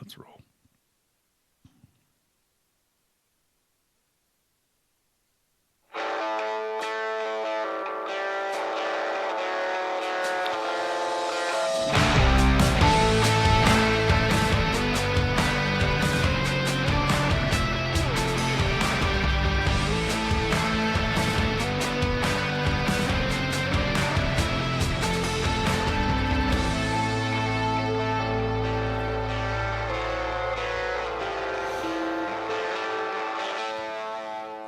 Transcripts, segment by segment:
Let's roll.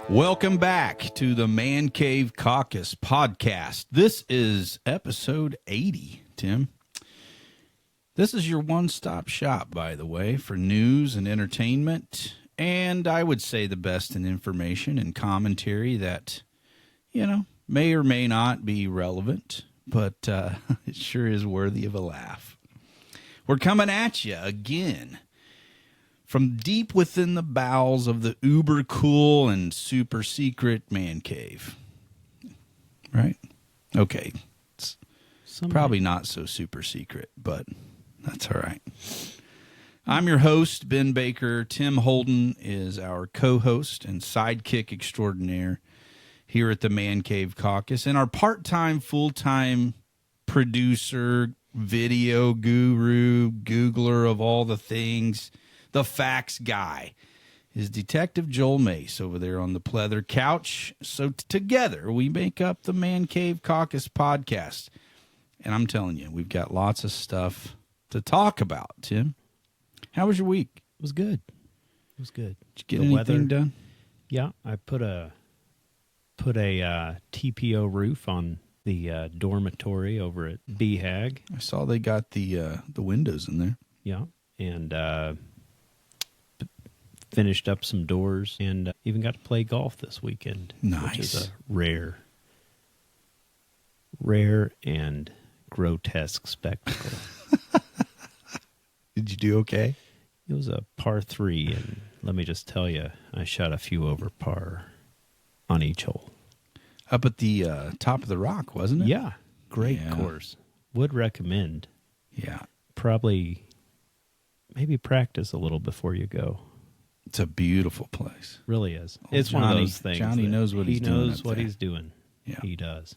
Welcome back to the Mancave Caucus podcast. This is episode 80, Tim. This is your one-stop shop, by the way, for news and entertainment, and I would say the best in information and commentary that, may or may not be relevant, but it sure is worthy of a laugh. We're coming at you again from deep within the bowels of the uber cool and super secret man cave. Right? Okay. It's probably not so super secret, but that's all right. I'm your host, Ben Baker. Tim Holden is our co-host and sidekick extraordinaire here at the Mancave Caucus. And our part-time, full-time producer, video guru, Googler of all the things, the facts guy, is Detective Joel Mace over there on the pleather couch. So together we make up the Mancave Caucus podcast. And I'm telling you, we've got lots of stuff to talk about, Tim. How was your week? It was good. It was good. Did you get anything done? Yeah, I put a TPO roof on the dormitory over at BHAG. I saw they got the windows in there. Yeah, and finished up some doors, and even got to play golf this weekend. Nice. Which is a rare and grotesque spectacle. Did you do okay? It was a par 3, and let me just tell you, I shot a few over par on each hole. Up at the top of the rock, wasn't it? Yeah. Great course. Would recommend. Yeah. Maybe practice a little before you go. It's a beautiful place. Really is. Oh, it's one of those things. Johnny knows what he's doing. He knows what he's doing. Yeah. He does.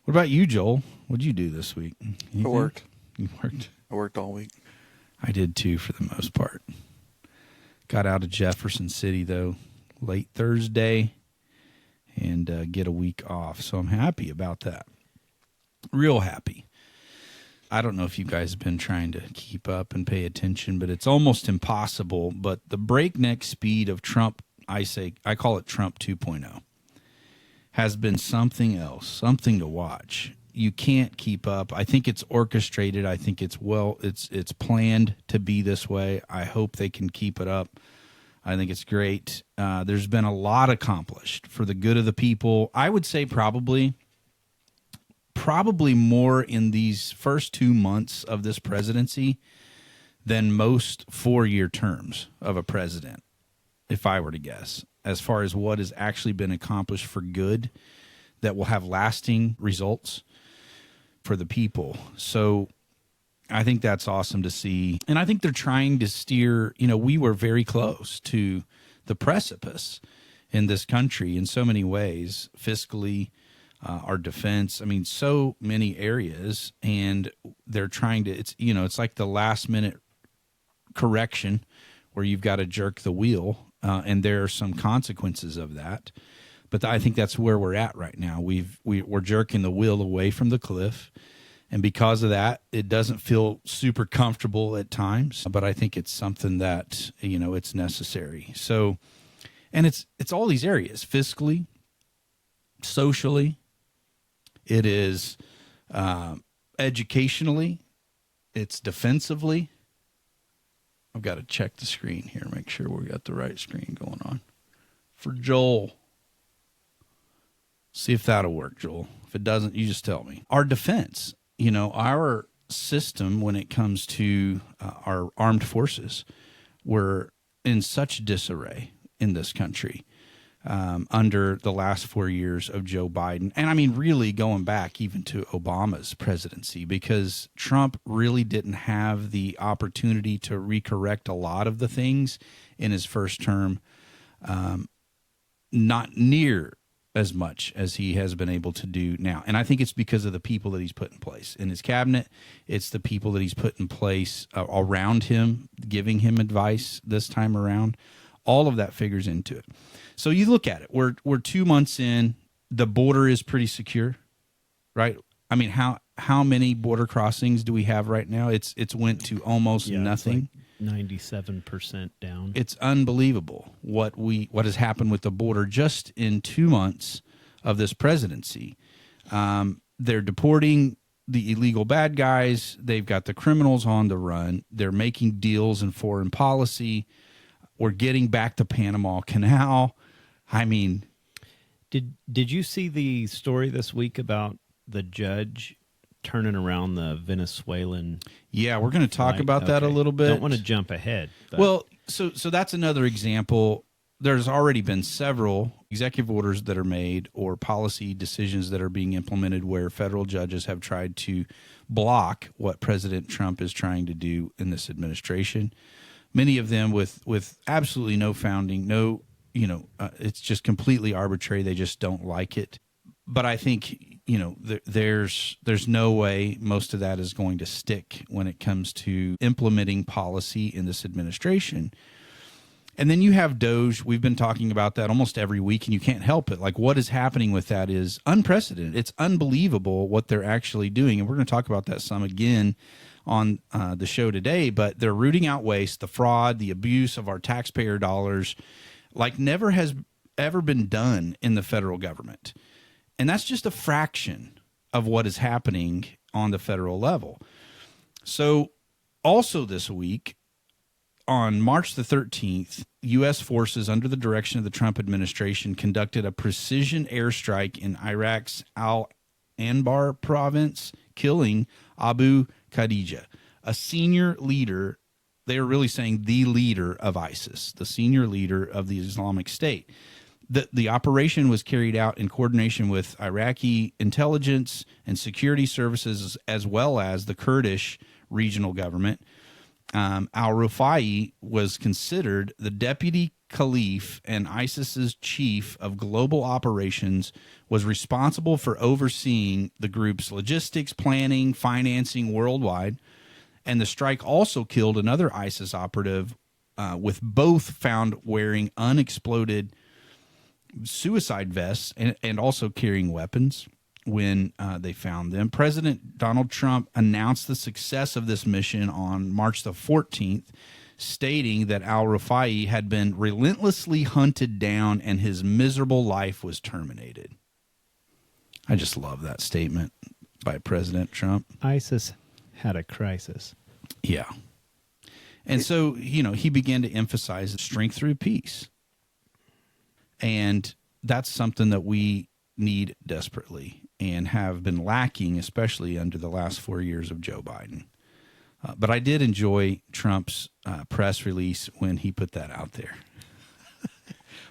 What about you, Joel? What'd you do this week? Anything? I worked. You worked? I worked all week. I did too, for the most part. Got out of Jefferson City, though, late Thursday, and get a week off. So I'm happy about that. Real happy. I don't know if you guys have been trying to keep up and pay attention, but it's almost impossible. But the breakneck speed of Trump, I call it Trump 2.0, has been something else, something to watch. You can't keep up. I think it's orchestrated. I think it's planned to be this way. I hope they can keep it up. I think it's great. There's been a lot accomplished for the good of the people. I would say probably more in these first 2 months of this presidency than most 4-year terms of a president, if I were to guess, as far as what has actually been accomplished for good that will have lasting results for the people. So I think that's awesome to see. And I think they're trying to steer, we were very close to the precipice in this country in so many ways, fiscally, our defense, so many areas, and they're trying to, it's like the last minute correction where you've got to jerk the wheel, and there are some consequences of that. But I think that's where we're at right now. We're jerking the wheel away from the cliff, and because of that, it doesn't feel super comfortable at times, but I think it's something that, it's necessary. So, and it's all these areas, fiscally, socially, it is educationally, it's defensively. I've got to check the screen here, make sure we got the right screen going on for Joel. See if that'll work, Joel. If it doesn't, you just tell me. Our defense, our system when it comes to our armed forces, we're in such disarray in this country. under the last 4 years of Joe Biden. And I mean, really going back even to Obama's presidency, because Trump really didn't have the opportunity to recorrect a lot of the things in his first term, not near as much as he has been able to do now. And I think it's because of the people that he's put in place in his cabinet. It's the people that he's put in place around him, giving him advice this time around. All of that figures into it. So you look at it. We're 2 months in. The border is pretty secure, right? I mean, how many border crossings do we have right now? It's went to almost nothing. It's like 97% down. It's unbelievable what has happened with the border just in 2 months of this presidency. They're deporting the illegal bad guys. They've got the criminals on the run. They're making deals in foreign policy. We're getting back to Panama Canal. I mean, did you see the story this week about the judge turning around the Venezuelan? Yeah, we're going to talk about that a little bit. Don't want to jump ahead. But. Well, so that's another example. There's already been several executive orders that are made or policy decisions that are being implemented where federal judges have tried to block what President Trump is trying to do in this administration. Many of them with absolutely no founding, it's just completely arbitrary. They just don't like it. But I think, there's no way most of that is going to stick when it comes to implementing policy in this administration. And then you have DOGE. We've been talking about that almost every week, and you can't help it. Like, what is happening with that is unprecedented. It's unbelievable what they're actually doing. And we're going to talk about that some again on the show today. But they're rooting out waste, the fraud, the abuse of our taxpayer dollars, like never has ever been done in the federal government. And that's just a fraction of what is happening on the federal level. So also this week, on March the 13th, U.S. forces under the direction of the Trump administration conducted a precision airstrike in Iraq's Al-Anbar province, killing Abu Khadija, a senior leader. They are really saying the leader of ISIS, the senior leader of the Islamic State. The operation was carried out in coordination with Iraqi intelligence and security services, as well as the Kurdish regional government. Al-Rufai was considered the deputy caliph and ISIS's chief of global operations, was responsible for overseeing the group's logistics, planning, financing worldwide. And the strike also killed another ISIS operative, with both found wearing unexploded suicide vests and also carrying weapons when they found them. President Donald Trump announced the success of this mission on March the 14th, stating that al-Rufai had been relentlessly hunted down and his miserable life was terminated. I just love that statement by President Trump. ISIS had a crisis. Yeah. And so, he began to emphasize strength through peace. And that's something that we need desperately and have been lacking, especially under the last 4 years of Joe Biden. But I did enjoy Trump's press release when he put that out there.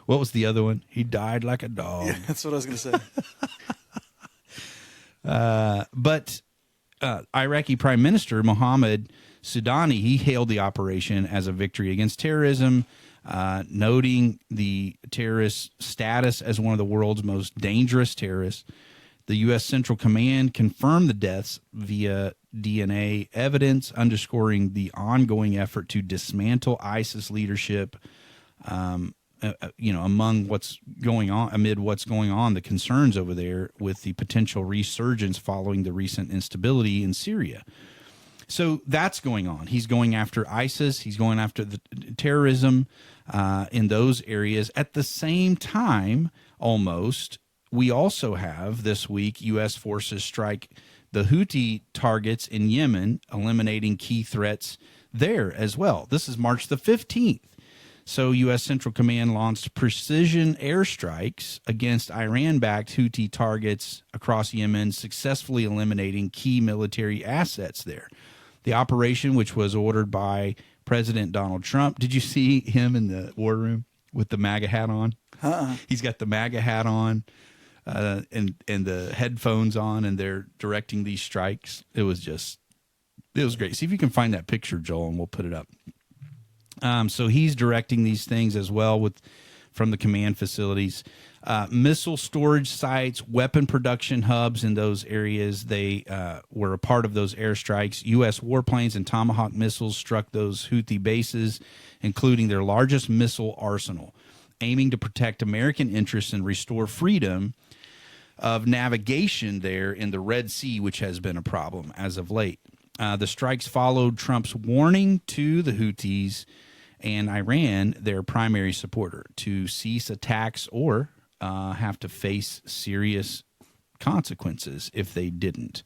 What was the other one? He died like a dog. Yeah, that's what I was going to say. But Iraqi Prime Minister Mohammed Sudani, he hailed the operation as a victory against terrorism, noting the terrorist status as one of the world's most dangerous terrorists. The U.S. Central Command confirmed the deaths via DNA evidence, underscoring the ongoing effort to dismantle ISIS leadership, amid what's going on, the concerns over there with the potential resurgence following the recent instability in Syria. So that's going on. He's going after ISIS. He's going after the terrorism in those areas. At the same time, almost, we also have this week U.S. forces strike the Houthi targets in Yemen, eliminating key threats there as well. This is March the 15th. So U.S. Central Command launched precision airstrikes against Iran-backed Houthi targets across Yemen, successfully eliminating key military assets there. The operation, which was ordered by President Donald Trump, did you see him in the war room? with the MAGA hat on. Uh-uh. He's got the MAGA hat on and the headphones on, and they're directing these strikes. It was great. See if you can find that picture, Joel, and we'll put it up. So he's directing these things as well from the command facilities. Missile storage sites, weapon production hubs in those areas. They were a part of those airstrikes. U.S. warplanes and Tomahawk missiles struck those Houthi bases, including their largest missile arsenal, aiming to protect American interests and restore freedom of navigation there in the Red Sea, which has been a problem as of late. The strikes followed Trump's warning to the Houthis and Iran, their primary supporter, to cease attacks or have to face serious consequences if they didn't.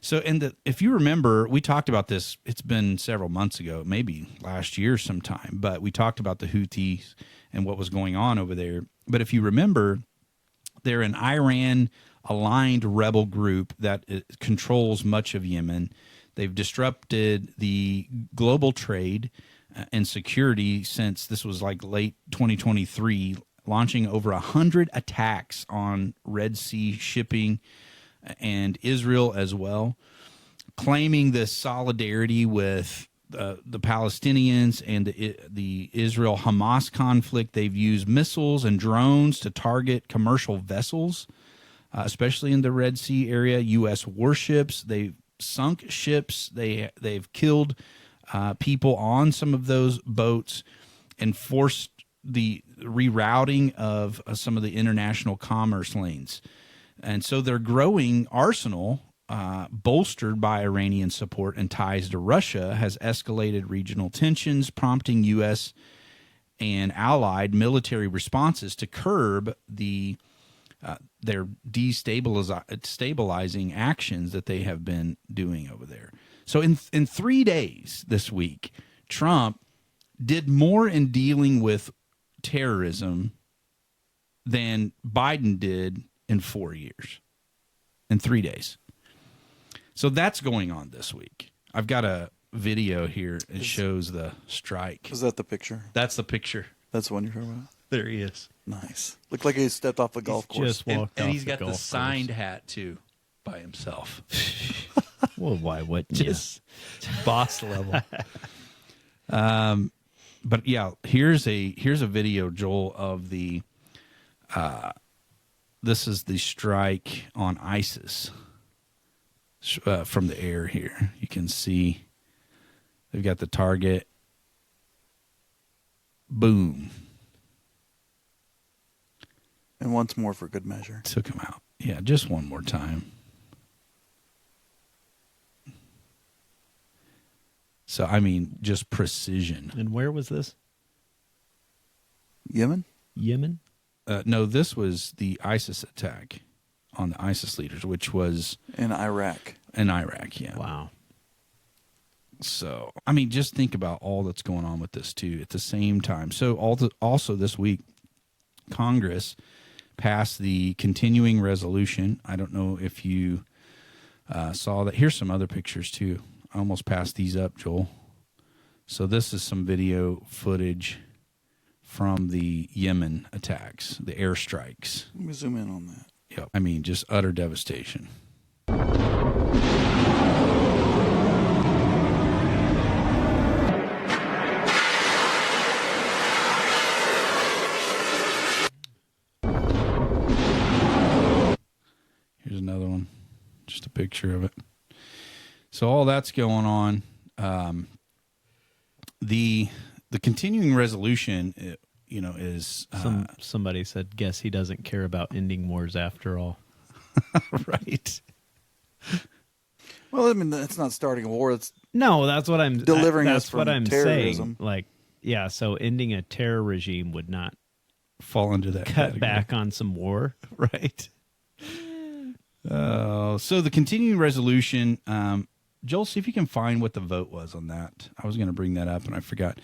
So, if you remember, we talked about this, it's been several months ago, maybe last year sometime, but we talked about the Houthis and what was going on over there. But if you remember, they're an Iran-aligned rebel group that controls much of Yemen. They've disrupted the global trade and security since this was like late 2023, launching over 100 attacks on Red Sea shipping and Israel as well, claiming this solidarity with the Palestinians and the Israel-Hamas conflict. They've used missiles and drones to target commercial vessels, especially in the Red Sea area, U.S. warships. They've sunk ships. They've killed people on some of those boats and forced the rerouting of some of the international commerce lanes. And so their growing arsenal, bolstered by Iranian support and ties to Russia, has escalated regional tensions, prompting U.S. and allied military responses to curb their destabilizing actions that they have been doing over there. So in 3 days this week, Trump did more in dealing with terrorism than Biden did in 4 years, in 3 days. So that's going on this week. I've got a video here. It shows the strike. Is that the picture? That's the picture. That's the one you're talking about? There he is. Nice. Looked like he stepped off the golf course. Just walked And off he's got the golf signed course. hat, too, by himself. Well, why wouldn't Just boss level. But yeah, here's a video, Joel, of the this is the strike on ISIS from the air here. You can see they've got the target. Boom. And once more for good measure. Took him out. Yeah, just one more time. So, I mean, just precision. And where was this? Yemen? Yemen? No, this was the ISIS attack on the ISIS leaders, which was In Iraq. in Iraq, yeah. Wow. So, I mean, just think about all that's going on with this, too, at the same time. So, also this week, Congress passed the continuing resolution. I don't know if you saw that. Here's some other pictures, too. I almost passed these up, Joel. So this is some video footage from the Yemen attacks, the airstrikes. Let me zoom in on that. Yep. I mean, just utter devastation. Here's another one. Just a picture of it. So all that's going on. The continuing resolution, is Somebody said, guess he doesn't care about ending wars after all. right. Well, I mean, it's not starting a war. It's No, that's what I'm Delivering us That's what from I'm terrorism. saying. Like, yeah, so ending a terror regime would not Fall into that cut category. back on some war. Right. So the continuing resolution, Joel, see if you can find what the vote was on that. I was going to bring that up and I forgot.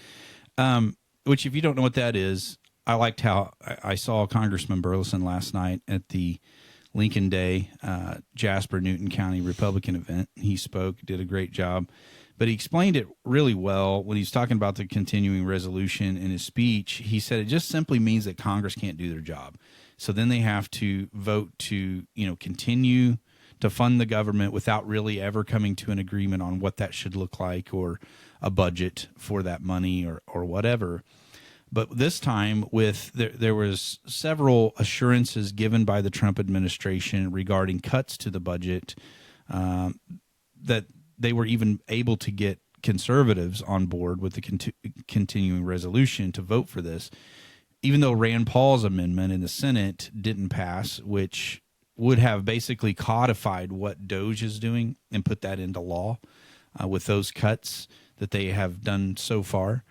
Which, if you don't know what that is, I liked how I saw Congressman Burleson last night at the Lincoln Day Jasper Newton County Republican event. He spoke, did a great job. But he explained it really well when he's talking about the continuing resolution in his speech. He said it just simply means that Congress can't do their job. So then they have to vote to, continue to fund the government without really ever coming to an agreement on what that should look like or a budget for that money or whatever. But this time, there was several assurances given by the Trump administration regarding cuts to the budget, that they were even able to get conservatives on board with the continuing resolution to vote for this, even though Rand Paul's amendment in the Senate didn't pass, which would have basically codified what DOJ is doing and put that into law with those cuts that they have done so far.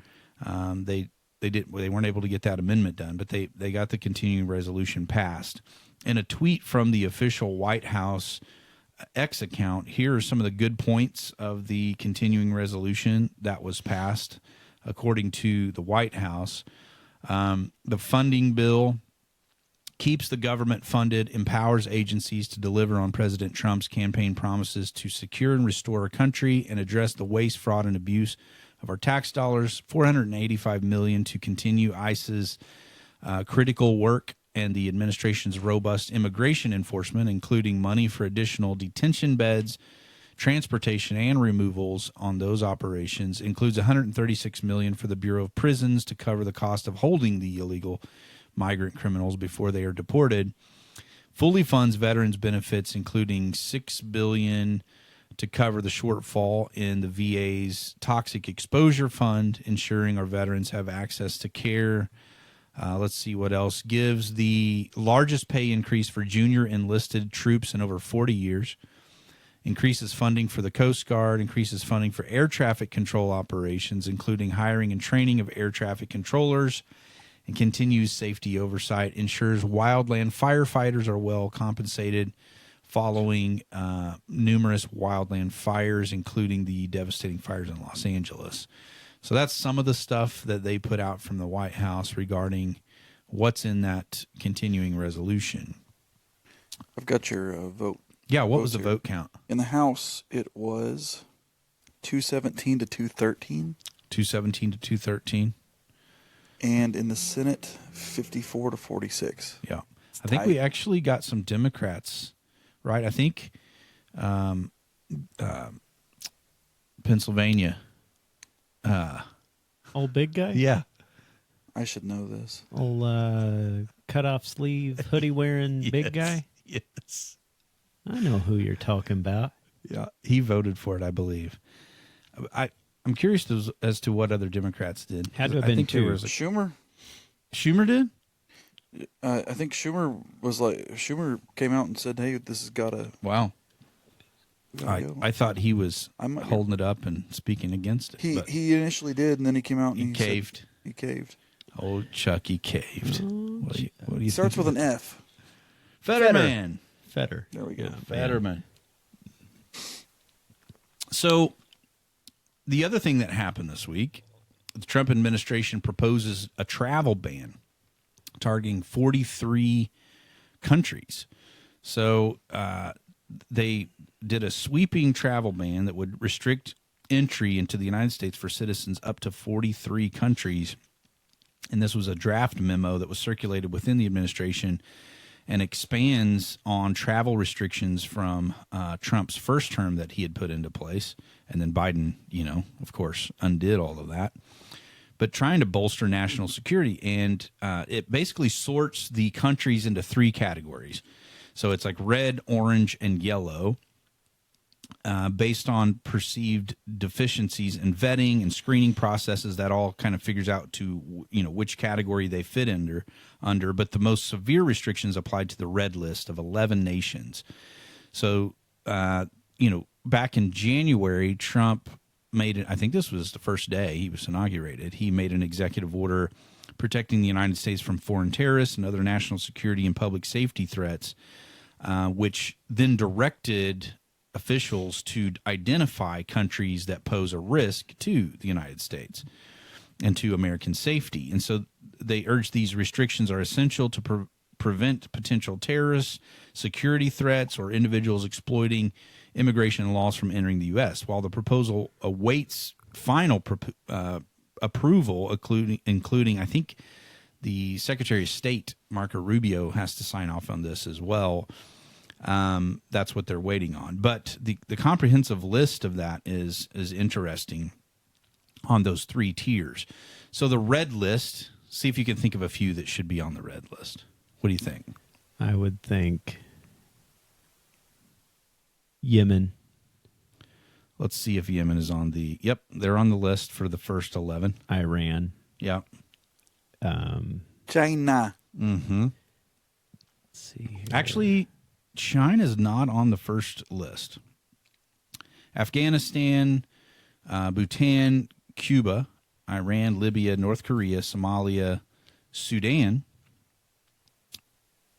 They weren't able to get that amendment done, but they got the continuing resolution passed. In a tweet from the official White House X account, here are some of the good points of the continuing resolution that was passed, according to the White House. The funding bill keeps the government funded, empowers agencies to deliver on President Trump's campaign promises to secure and restore our country and address the waste, fraud, and abuse of our tax dollars. $485 million to continue ICE's critical work and the administration's robust immigration enforcement, including money for additional detention beds, transportation, and removals on those operations. Includes $136 million for the Bureau of Prisons to cover the cost of holding the illegal migrant criminals before they are deported. Fully funds veterans benefits, including $6 billion to cover the shortfall in the VA's toxic exposure fund, ensuring our veterans have access to care. Let's see what else. Gives the largest pay increase for junior enlisted troops in over 40 years. Increases funding for the Coast Guard. Increases funding for air traffic control operations, including hiring and training of air traffic controllers. And continues safety oversight. Ensures wildland firefighters are well compensated following numerous wildland fires, including the devastating fires in Los Angeles. So that's some of the stuff that they put out from the White House regarding what's in that continuing resolution. I've got your vote. Yeah, what was the here. vote count? In the House, it was 217 to 213. 217 to 213. And in the Senate, 54 to 46. Yeah. I think we actually got some Democrats, right? I think Pennsylvania. Old big guy? Yeah. I should know this. Old cut-off sleeve, hoodie-wearing big guy? Yes. I know who you're talking about. Yeah. He voted for it, I believe. I'm curious as to what other Democrats did. Had to have I been think there two. was Schumer? Schumer did? I think Schumer came out and said, hey, this has got to Wow. go. I thought he was I might be- holding it up and speaking against it. but He initially did, and then he came out and he he said- caved. he caved. Old Chucky caved. What do you He starts think with of an it? F. Fetterman. Fetter. There we go. Yeah, Fetterman. So the other thing that happened this week, the Trump administration proposes a travel ban targeting 43 countries. So they did a sweeping travel ban that would restrict entry into the United States for citizens up to 43 countries. And this was a draft memo that was circulated within the administration and expands on travel restrictions from Trump's first term that he had put into place. And then Biden, of course, undid all of that. But trying to bolster national security. And it basically sorts the countries into three categories. So it's like red, orange, and yellow, based on perceived deficiencies in vetting and screening processes. That all kind of figures out to, which category they fit under. But the most severe restrictions applied to the red list of 11 nations. So, back in January, Trump made it. I think this was the first day he was inaugurated. He made an executive order protecting the United States from foreign terrorists and other national security and public safety threats, which then directed officials to identify countries that pose a risk to the United States and to American safety. And so they urged these restrictions are essential to prevent potential terrorists, security threats, or individuals exploiting immigration laws from entering the U.S. While the proposal awaits final approval, including I think the Secretary of State, Marco Rubio, has to sign off on this as well. That's what they're waiting on. But the comprehensive list of that is interesting on those 3 tiers. So the red list, see if you can think of a few that should be on the red list. What do you think? I would think Yemen. Let's see if Yemen is on the... Yep, they're on the list for the first 11. Iran. Yep. China. Mm-hmm. Let's see here. Actually, China's not on the first list. Afghanistan, Bhutan, Cuba, Iran, Libya, North Korea, Somalia, Sudan,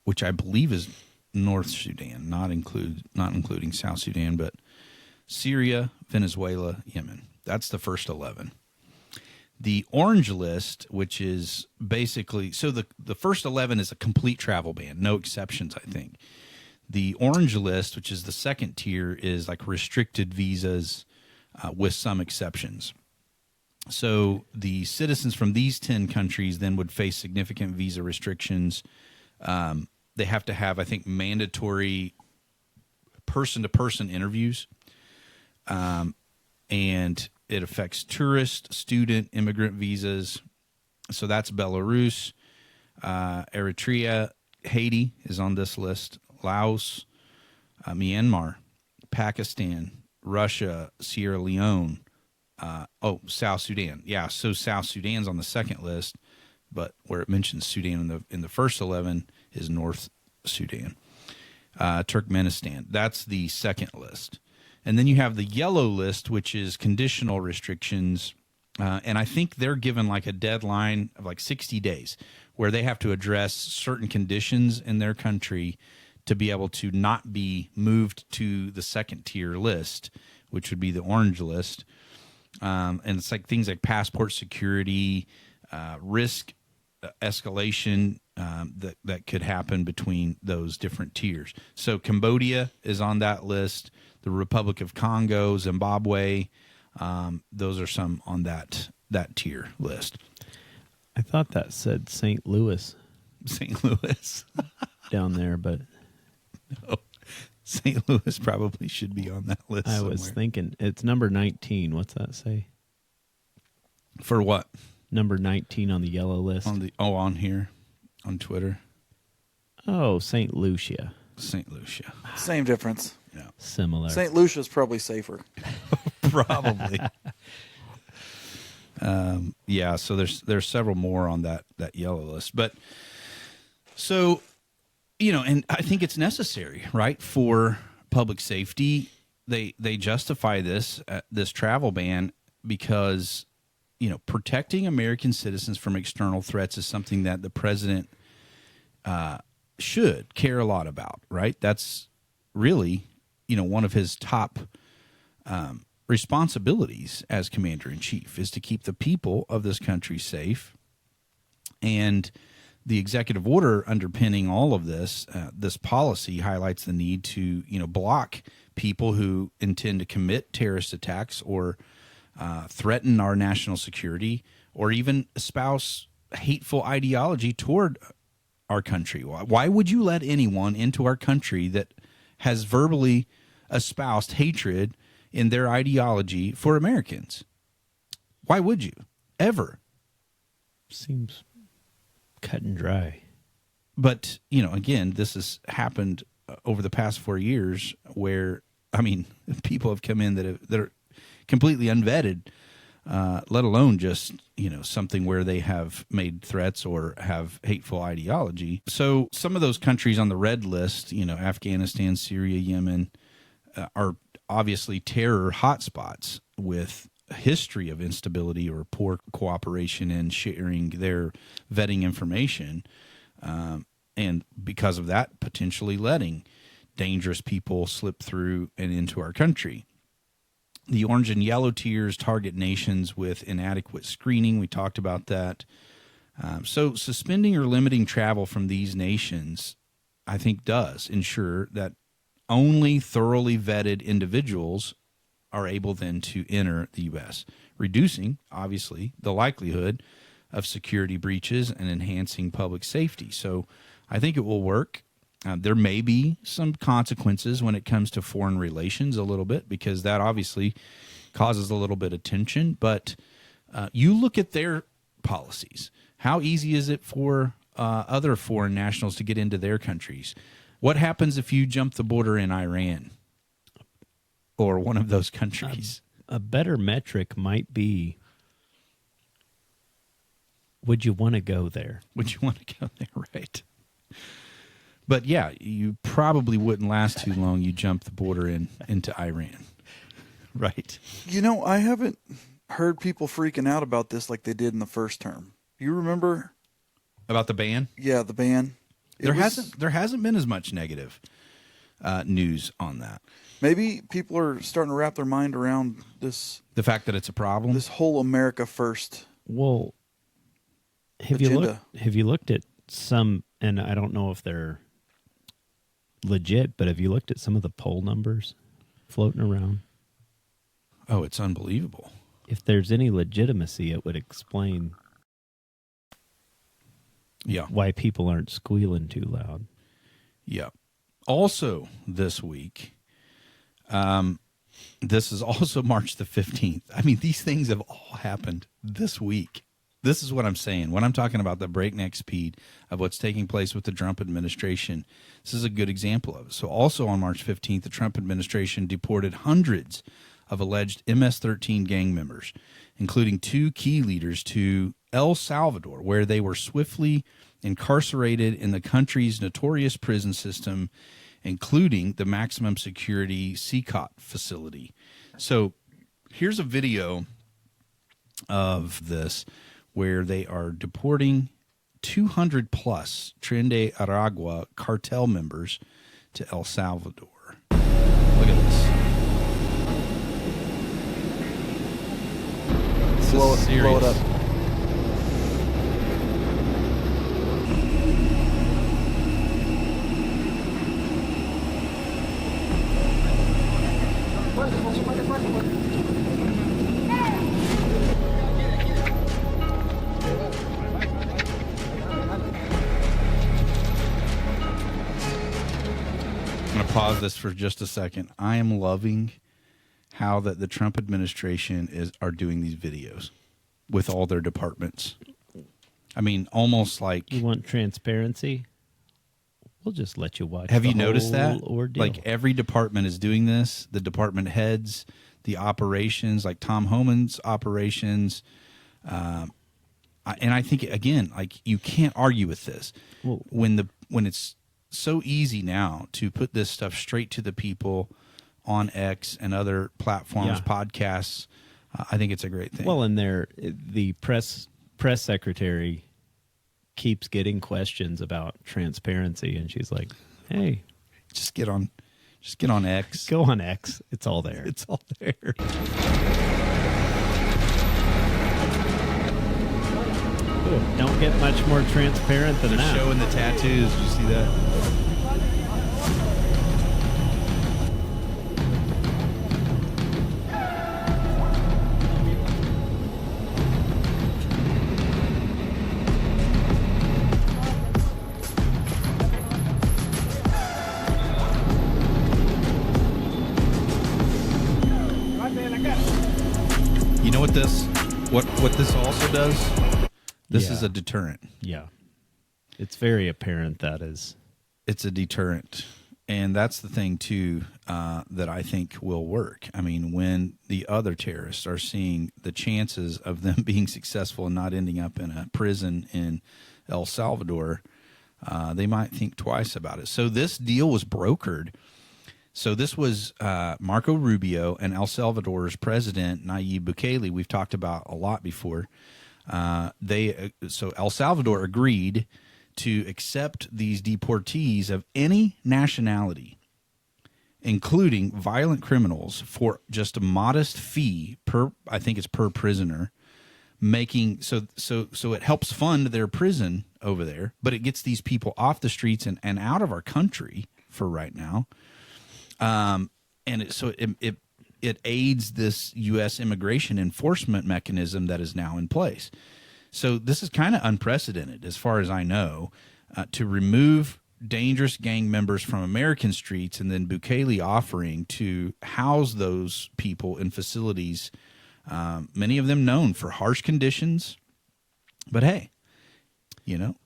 which I believe is North Sudan, not including South Sudan, but Syria, Venezuela, Yemen. That's the first 11. The orange list, which is basically, so the first 11 is a complete travel ban, no exceptions, I think. The orange list, which is the second tier, is like restricted visas with some exceptions. So the citizens from these 10 countries then would face significant visa restrictions. They have to have, I think, mandatory person-to-person interviews. And it affects tourist, student, immigrant visas. So that's Belarus, Eritrea, Haiti is on this list, Laos, Myanmar, Pakistan, Russia, Sierra Leone, South Sudan. Yeah, so South Sudan's on the second list, but where it mentions Sudan in the first 11 is North Sudan. Turkmenistan, that's the second list. And then you have the yellow list, which is conditional restrictions. And I think they're given like a deadline of like 60 days where they have to address certain conditions in their country to be able to not be moved to the second tier list, which would be the orange list. And it's like things like passport security, risk escalation that could happen between those different tiers. So Cambodia is on that list. The Republic of Congo, Zimbabwe, those are some on that tier list. I thought that said St. Louis St. Louis. down there, but No. St. Louis probably should be on that list I was somewhere. thinking it's number 19. What's that say? For what? Number 19 on the yellow list. On here, on Twitter. Oh, St. Lucia. St. Lucia. Same difference. Yeah. Similar. St. Lucia's probably safer. Probably. Yeah, so there's several more on that yellow list. But so, and I think it's necessary, right, for public safety. They justify this travel ban because, protecting American citizens from external threats is something that the president should care a lot about, right? That's really, one of his top responsibilities as commander-in-chief is to keep the people of this country safe. And the executive order underpinning all of this, this policy highlights the need to, block people who intend to commit terrorist attacks or threaten our national security or even espouse hateful ideology toward our country. Why would you let anyone into our country that has verbally espoused hatred in their ideology for Americans? Why would you ever? Seems cut and dry. But, again, this has happened over the past 4 years where, people have come in that are completely unvetted, let alone just, something where they have made threats or have hateful ideology. So some of those countries on the red list, Afghanistan, Syria, Yemen, are obviously terror hotspots with a history of instability or poor cooperation in sharing their vetting information. And because of that, potentially letting dangerous people slip through and into our country. The orange and yellow tiers target nations with inadequate screening. We talked about that. So suspending or limiting travel from these nations, I think, does ensure that only thoroughly vetted individuals are able then to enter the U.S., reducing, obviously, the likelihood of security breaches and enhancing public safety. So I think it will work. There may be some consequences when it comes to foreign relations a little bit, because that obviously causes a little bit of tension. But you look at their policies. How easy is it for other foreign nationals to get into their countries? What happens if you jump the border in Iran or one of those countries? A better metric might be, would you want to go there? Would you want to go there? Right. But yeah, you probably wouldn't last too long. You jump the border into Iran. Right. You know, I haven't heard people freaking out about this like they did in the first term. You remember about the ban? Yeah, the ban. There hasn't been as much negative news on that. Maybe people are starting to wrap their mind around this. The fact that it's a problem. This whole America first. Well, have agenda. you looked at some? And I don't know if they're legit, but have you looked at some of the poll numbers floating around? Oh, it's unbelievable. If there's any legitimacy, it would explain why people aren't squealing too loud. Yeah. Also this week, this is also March the 15th. I mean, these things have all happened this week. This is what I'm saying. When I'm talking about the breakneck speed of what's taking place with the Trump administration, this is a good example of it. So also on March 15th, the Trump administration deported hundreds of alleged MS-13 gang members, including 2 key leaders, to El Salvador, where they were swiftly incarcerated in the country's notorious prison system, including the maximum security CCOT facility. So here's a video of this where they are deporting 200 plus Tren de Aragua cartel members to El Salvador. Look at this. Blow it up. I'm going to pause this for just a second. I am loving how that the Trump administration are doing these videos with all their departments. I mean, almost like... You want transparency? We'll just let you watch. Have you noticed that? Ordeal. Like every department is doing this. The department heads, the operations, like Tom Homan's operations. And I think, again, like you can't argue with this. Well, when it's so easy now to put this stuff straight to the people on X and other platforms, podcasts, I think it's a great thing. Well, and the press secretary keeps getting questions about transparency, and she's like, "Hey, just get on X. Go on X. It's all there. It's all there." Ooh, don't get much more transparent than They're that. showing the tattoos. Did you see that? You know what this also does? This is a deterrent. Yeah. It's very apparent that is. It's a deterrent. And that's the thing, too, that I think will work. I mean, when the other terrorists are seeing the chances of them being successful and not ending up in a prison in El Salvador, they might think twice about it. So this deal was brokered. So this was Marco Rubio and El Salvador's president, Nayib Bukele. We've talked about a lot before. So El Salvador agreed to accept these deportees of any nationality, including violent criminals, for just a modest fee per prisoner, making so it helps fund their prison over there, but it gets these people off the streets and out of our country for right now. And it aids this U.S. immigration enforcement mechanism that is now in place. So this is kind of unprecedented, as far as I know, to remove dangerous gang members from American streets, and then Bukele offering to house those people in facilities, many of them known for harsh conditions. But hey,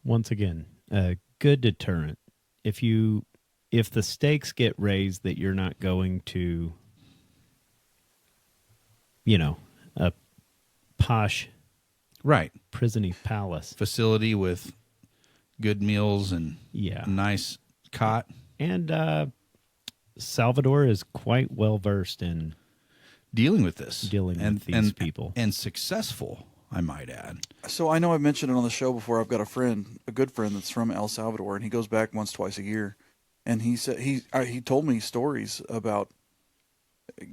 once again, a good deterrent. If the stakes get raised that you're not going to, a posh right, prisony palace facility with good meals and Yeah. a nice cot. And Salvador is quite well versed in dealing with this, with these people. And successful, I might add. So I know I mentioned it on the show before. I've got a good friend that's from El Salvador, and he goes back once, twice a year. And he said he told me stories about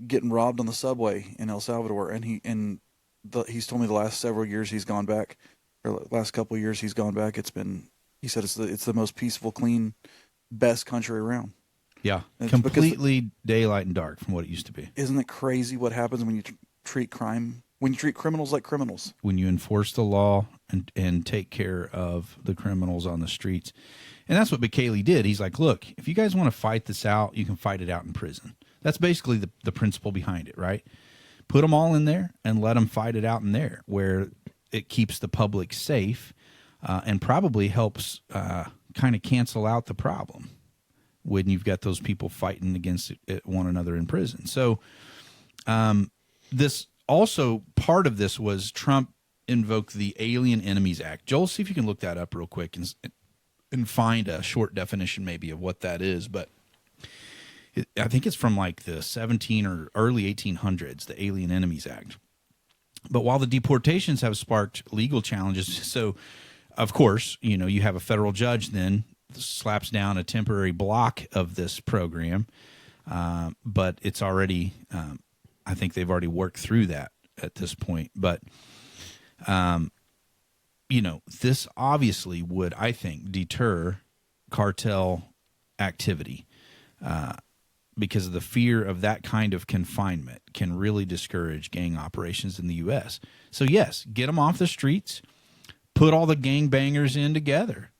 getting robbed on the subway in El Salvador, and he's told me the last several years he's gone back, or last couple of years he's gone back. He said it's the most peaceful, clean, best country around. Yeah, It's completely daylight and dark from what it used to be. Isn't it crazy what happens when you treat criminals like criminals? When you enforce the law and take care of the criminals on the streets. And that's what Bukele did. He's like, look, if you guys want to fight this out, you can fight it out in prison. That's basically the principle behind it, right? Put them all in there and let them fight it out in there, where it keeps the public safe and probably helps kind of cancel out the problem when you've got those people fighting against one another in prison. So this also, part of this was Trump invoked the Alien Enemies Act. Joel, see if you can look that up real quick and find a short definition maybe of what that is. But I think it's from like the 17 or early 1800s, the Alien Enemies Act. But while the deportations have sparked legal challenges, so of course, you have a federal judge then slaps down a temporary block of this program, but it's already, I think they've already worked through that at this point. But, this obviously would, I think, deter cartel activity because of the fear of that kind of confinement can really discourage gang operations in the U.S. So, yes, get them off the streets, put all the gangbangers in together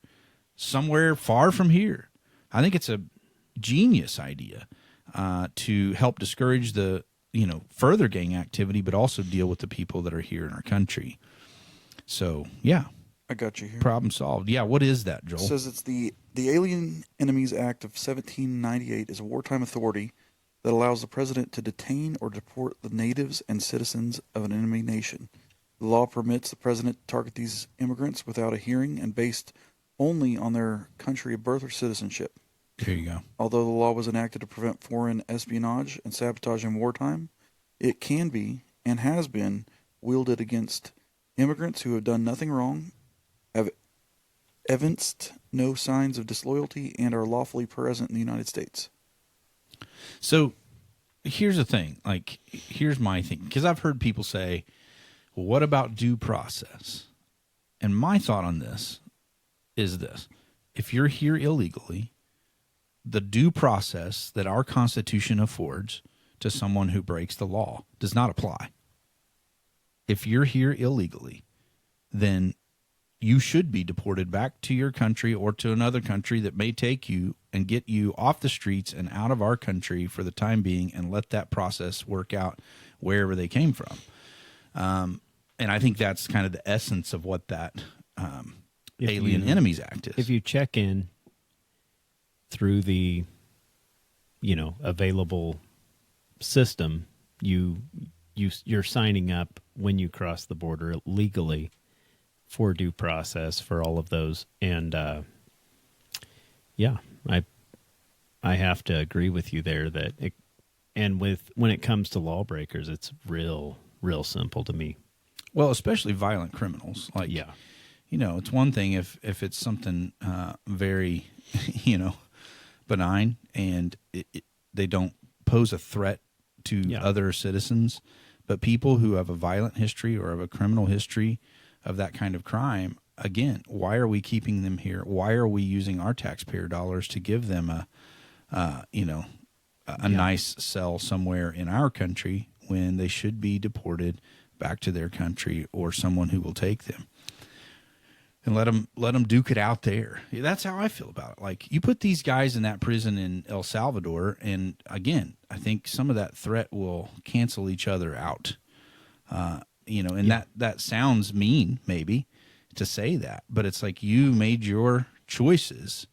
somewhere far from here. I think it's a genius idea to help discourage the further gang activity, but also deal with the people that are here in our country. So, yeah. I got you here. Problem solved. Yeah, what is that, Joel? It says it's the Alien Enemies Act of 1798 is a wartime authority that allows the president to detain or deport the natives and citizens of an enemy nation. The law permits the president to target these immigrants without a hearing and based only on their country of birth or citizenship. There you go. Although the law was enacted to prevent foreign espionage and sabotage in wartime, it can be and has been wielded against immigrants who have done nothing wrong, have evinced no signs of disloyalty, and are lawfully present in the United States. So here's the thing. Here's my thing. Because I've heard people say, well, what about due process? And my thought on this is this. If you're here illegally, the due process that our Constitution affords to someone who breaks the law does not apply. If you're here illegally, then you should be deported back to your country or to another country that may take you and get you off the streets and out of our country for the time being, and let that process work out wherever they came from. And I think that's kind of the essence of what that Alien Enemies Act is. If you check in through the, available system, you're signing up when you cross the border legally for due process for all of those. And I have to agree with you there that when it comes to lawbreakers, it's real simple to me. Well, especially violent criminals. It's one thing if it's something very, benign and they don't pose a threat to other citizens, but people who have a violent history or have a criminal history of that kind of crime, again, why are we keeping them here? Why are we using our taxpayer dollars to give them a a nice cell somewhere in our country when they should be deported back to their country or someone who will take them. And let them duke it out there. That's how I feel about it. Like, you put these guys in that prison in El Salvador, and again, I think some of that threat will cancel each other out. That sounds mean, maybe, to say that, but it's like, you made your choices,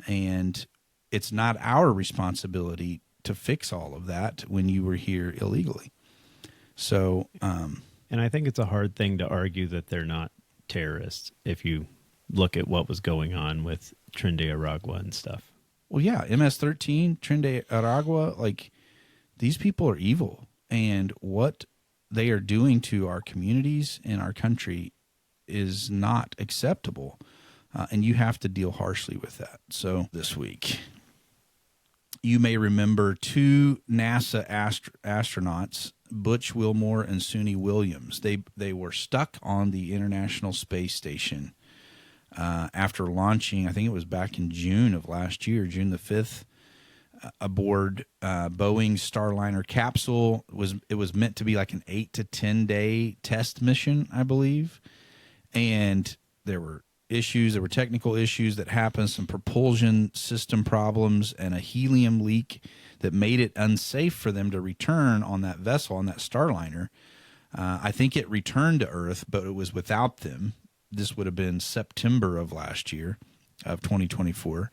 and it's not our responsibility to fix all of that when you were here illegally. So, and I think it's a hard thing to argue that they're not terrorists if you look at what was going on with Tren de Aragua and stuff. Well, yeah, MS-13, Tren de Aragua, like, these people are evil, and what they are doing to our communities and our country is not acceptable, and you have to deal harshly with that. So this week, you may remember two NASA astronauts, Butch Wilmore and Suni Williams. They were stuck on the International Space Station after launching, I think it was back in June of last year, June the 5th, aboard Boeing's Starliner capsule. It was meant to be like an 8 to 10 day test mission, I believe. And there were technical issues that happened, some propulsion system problems, and a helium leak that made it unsafe for them to return on that vessel, on that Starliner. I think it returned to Earth, but it was without them. This would have been September of last year, of 2024.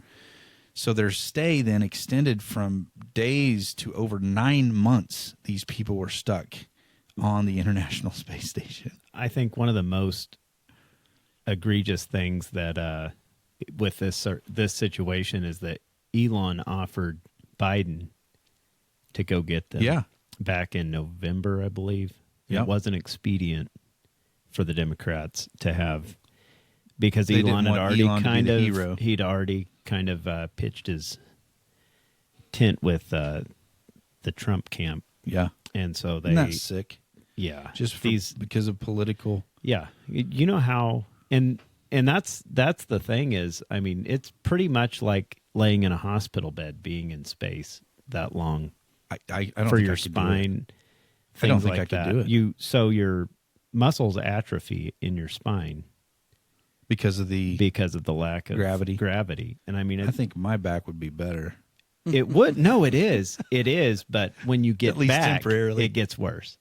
So their stay then extended from days to over 9 months. These people were stuck on the International Space Station. I think one of the most egregious things that with this situation is that Elon offered Biden to go get them back in November, I believe. It wasn't expedient for the Democrats to have, because Elon had already kind of pitched his tent with the Trump camp. Yeah. And so Isn't that sick? Yeah. Just because of political. Yeah. You know how, and that's the thing is, I mean, it's pretty much like laying in a hospital bed, being in space that long. I don't for think your I could spine, I don't things think like I could that. do it. So your muscles atrophy in your spine because of the lack of gravity. And I mean, I think my back would be better. It would. No, it is. But when you get At least back, temporarily. it gets worse.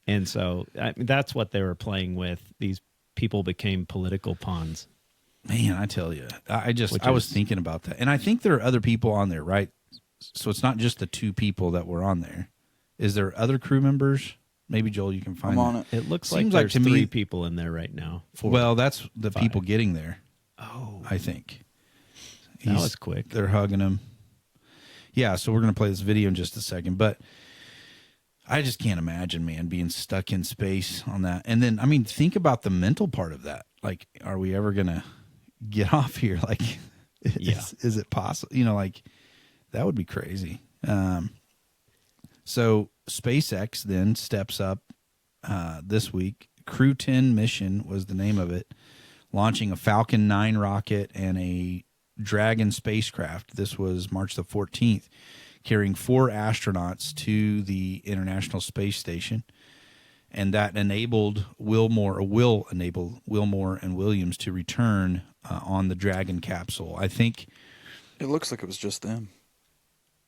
And so that's what they were playing with. These people became political pawns. Man, I tell you, I was thinking about that. And I think there are other people on there, right? So it's not just the two people that were on there. Is there other crew members? Maybe, Joel, you can find I'm on it. It looks Seems like like there's to me- 3 people in there right now. 4. Well, that's the 5. people getting there, Oh, I think. that was quick. They're hugging him. Yeah, so we're going to play this video in just a second. But I just can't imagine, man, being stuck in space on that. And then, I mean, think about the mental part of that. Like, are we ever going to get off here? Like, is it possible? You know, like, that would be crazy. So SpaceX then steps up this week. Crew 10 mission was the name of it, launching a Falcon 9 rocket and a Dragon spacecraft. This was March the 14th, carrying 4 astronauts to the International Space Station. And that will enable Wilmore and Williams to return on the Dragon capsule. I think It looks like it was just them.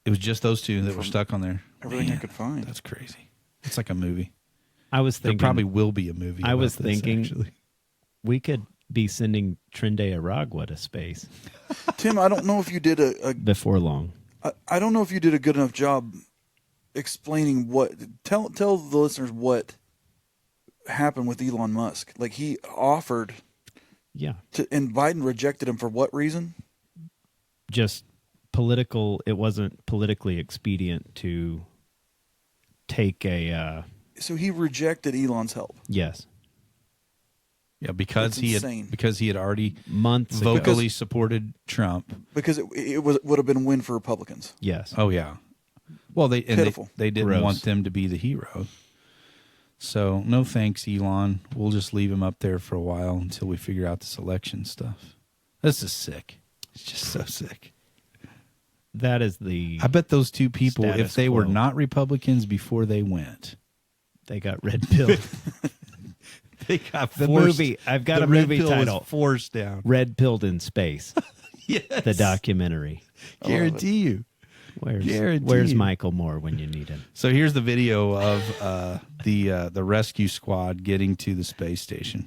it was just those two that were stuck on there. Everything I could find. That's crazy. It's like a movie. I was There thinking probably will be a movie. I about was this, thinking- actually. we could be sending Tren de Aragua to space Tim, I don't know if you did before long. I don't know if you did a good enough job explaining tell the listeners what happened with Elon Musk. Like, he offered Yeah. and Biden rejected him for what reason? Just political. It wasn't politically expedient to take a So he rejected Elon's help. yes Yeah, because That's he insane. had already months ago. vocally supported Trump. Because it would have been a win for Republicans. Yes. Oh yeah. Well, they Pitiful. didn't Gross. want them to be the hero. So no thanks, Elon. We'll just leave him up there for a while until we figure out this election stuff. This is sick. It's just so sick. that is the. I bet those two people, if status they were quo. not Republicans before they went, They got red pilled. they got The forced. movie. I've got the a red movie pill was title. forced down. Red Pilled in Space. Yes. The documentary. Guarantee you. Guarantee Where's you. Michael Moore when you need him? So here's the video of the rescue squad getting to the space station.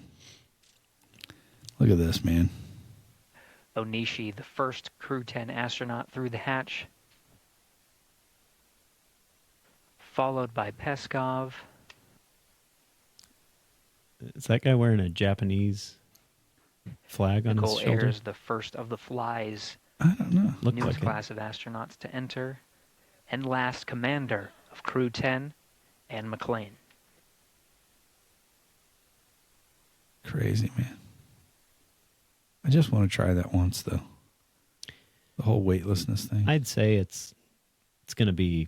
Look at this, man. Onishi, the first Crew 10 astronaut through the hatch, followed by Peskov. Is that guy wearing a Japanese flag on Nicole his shoulder? Ayers, the first of the Fly's I don't know. Looked newest like it. class of astronauts to enter, and last commander of Crew 10, Anne McLean. Crazy, man. I just want to try that once, though. The whole weightlessness thing. I'd say it's going to be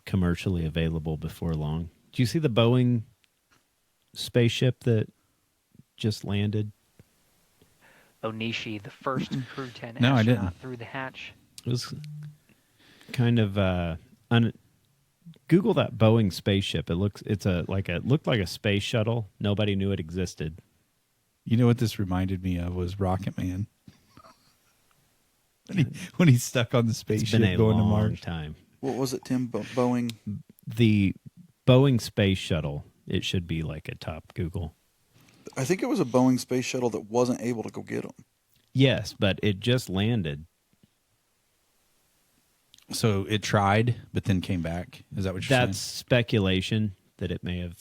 commercially available before long. Do you see the Boeing spaceship that just landed? Onishi, the first Crew 10 No, I astronaut didn't. through the hatch. It was kind of Google that Boeing spaceship. It looked like a space shuttle. Nobody knew it existed. You know what this reminded me of was Rocket Man. when he's stuck on the It's spaceship been a going to long Mars. time. What was it, Tim? Boeing? The Boeing space shuttle. It should be like a top Google. I think it was a Boeing space shuttle that wasn't able to go get them. Yes, but it just landed. So it tried, but then came back. Is that what you're That's speculation that it may have.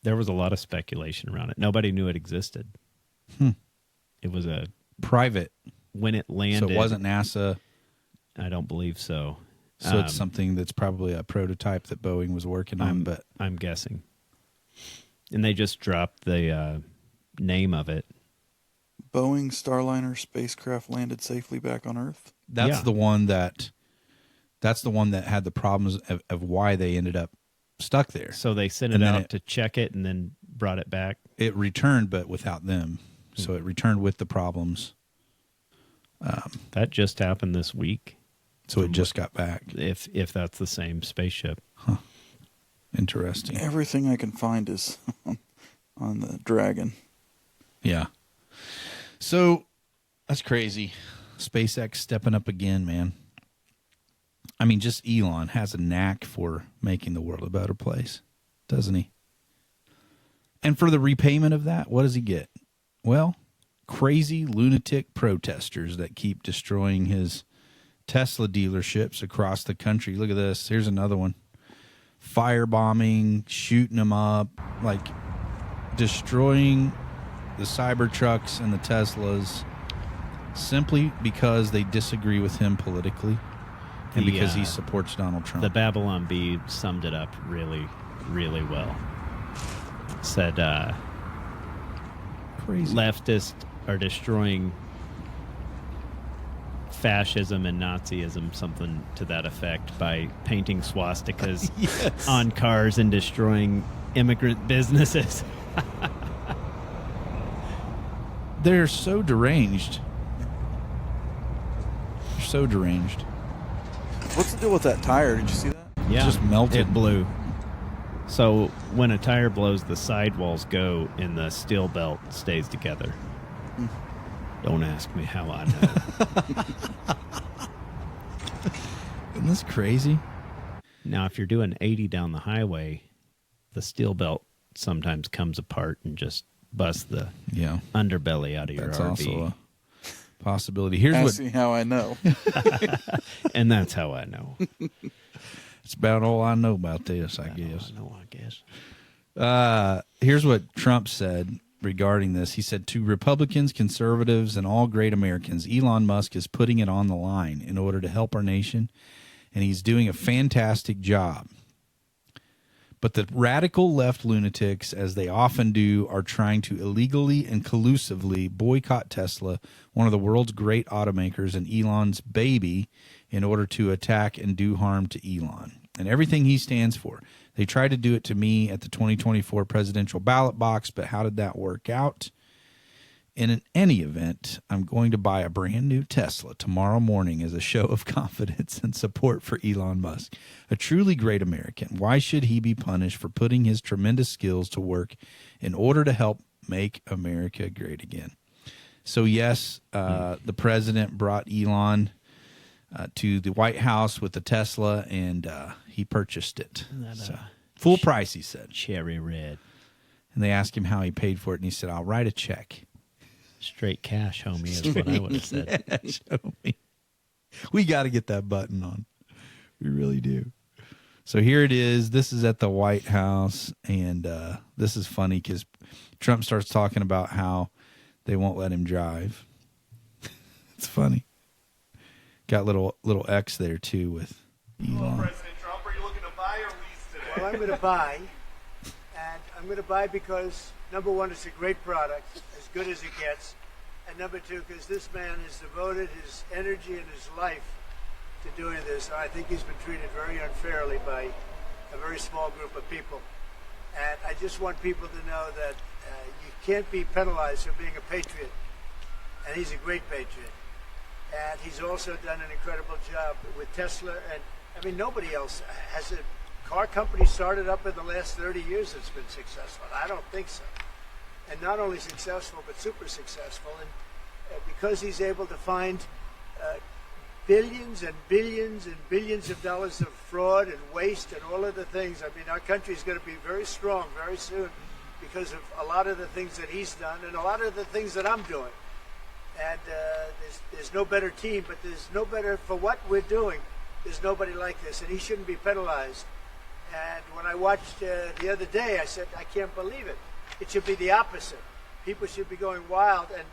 There was a lot of speculation around it. Nobody knew it existed. It was saying? Private. when it landed. So it wasn't NASA. I don't believe so. So it's something that's probably a prototype that Boeing was working on. But I'm guessing. And they just dropped the name of it. Boeing Starliner spacecraft landed safely back on Earth. that's Yeah. the one that had the problems of why they ended up stuck there. So they sent And it then out it- to check it and then brought it back. It returned, but without them. So it returned with the problems. That just happened this week. So it just got back. If that's the same spaceship. Interesting. Everything I can find is on the Dragon. Yeah. So that's crazy. SpaceX stepping up again, man. I mean, just Elon has a knack for making the world a better place, doesn't he? And for the repayment of that, what does he get? Well, crazy lunatic protesters that keep destroying his Tesla dealerships across the country. Look at this. Here's another one. Firebombing, shooting them up, like destroying the Cybertrucks and the Teslas simply because they disagree with him politically and The, because he supports Donald Trump. The Babylon Bee summed it up really, really well. Said Crazy. leftists are destroying fascism and Nazism, something to that effect, by painting swastikas Yes. on cars and destroying immigrant businesses. They're so deranged. They're so deranged. What's the deal with that tire? Did you see that? Yeah, Just melted. It blew. So when a tire blows, the sidewalls go and the steel belt stays together. Don't ask me how I know. Isn't this crazy? Now, if you're doing 80 down the highway, the steel belt sometimes comes apart and just busts the Yeah. underbelly out of your That's RV. also a possibility. Here's Ask what me how I know. And that's how I know. it's about all I know about this, I guess. I guess. Here's what Trump said regarding this. He said, to Republicans, conservatives, and all great Americans, Elon Musk is putting it on the line in order to help our nation, and he's doing a fantastic job. But the radical left lunatics, as they often do, are trying to illegally and collusively boycott Tesla, one of the world's great automakers, and Elon's baby, in order to attack and do harm to Elon and everything he stands for. They tried to do it to me at the 2024 presidential ballot box, but how did that work out? In any event, I'm going to buy a brand new Tesla tomorrow morning as a show of confidence and support for Elon Musk, a truly great American. Why should he be punished for putting his tremendous skills to work in order to help make America great again? So, yes, the president brought Elon to the White House with the Tesla, and he purchased it. So, full price, he said. Cherry red. And they asked him how he paid for it, and he said, I'll write a check. Straight cash, homie, is what I would have said. Cash, homie. We got to get that button on. We really do. So here it is. This is at the White House, and this is funny because Trump starts talking about how they won't let him drive. It's funny. Got little X there, too, with Elon. Hello, President Trump. Are you looking to buy or lease today? Well, I'm going to buy, and I'm going to buy because, number one, it's a great product, as good as it gets, and number two, because this man has devoted his energy and his life to doing this. I think he's been treated very unfairly by a very small group of people, and I just want people to know that you can't be penalized for being a patriot, and he's a great patriot, and he's also done an incredible job with Tesla, and I mean, nobody else has a car company started up in the last 30 years that's been successful. I don't think so. And not only successful, but super successful. And because he's able to find billions and billions and billions of dollars of fraud and waste and all of the things, I mean, our country is going to be very strong very soon because of a lot of the things that he's done and a lot of the things that I'm doing. And there's no better team, but there's no better for what we're doing. There's nobody like this, and he shouldn't be penalized. And when I watched the other day, I said, I can't believe it. It should be the opposite. People should be going wild, and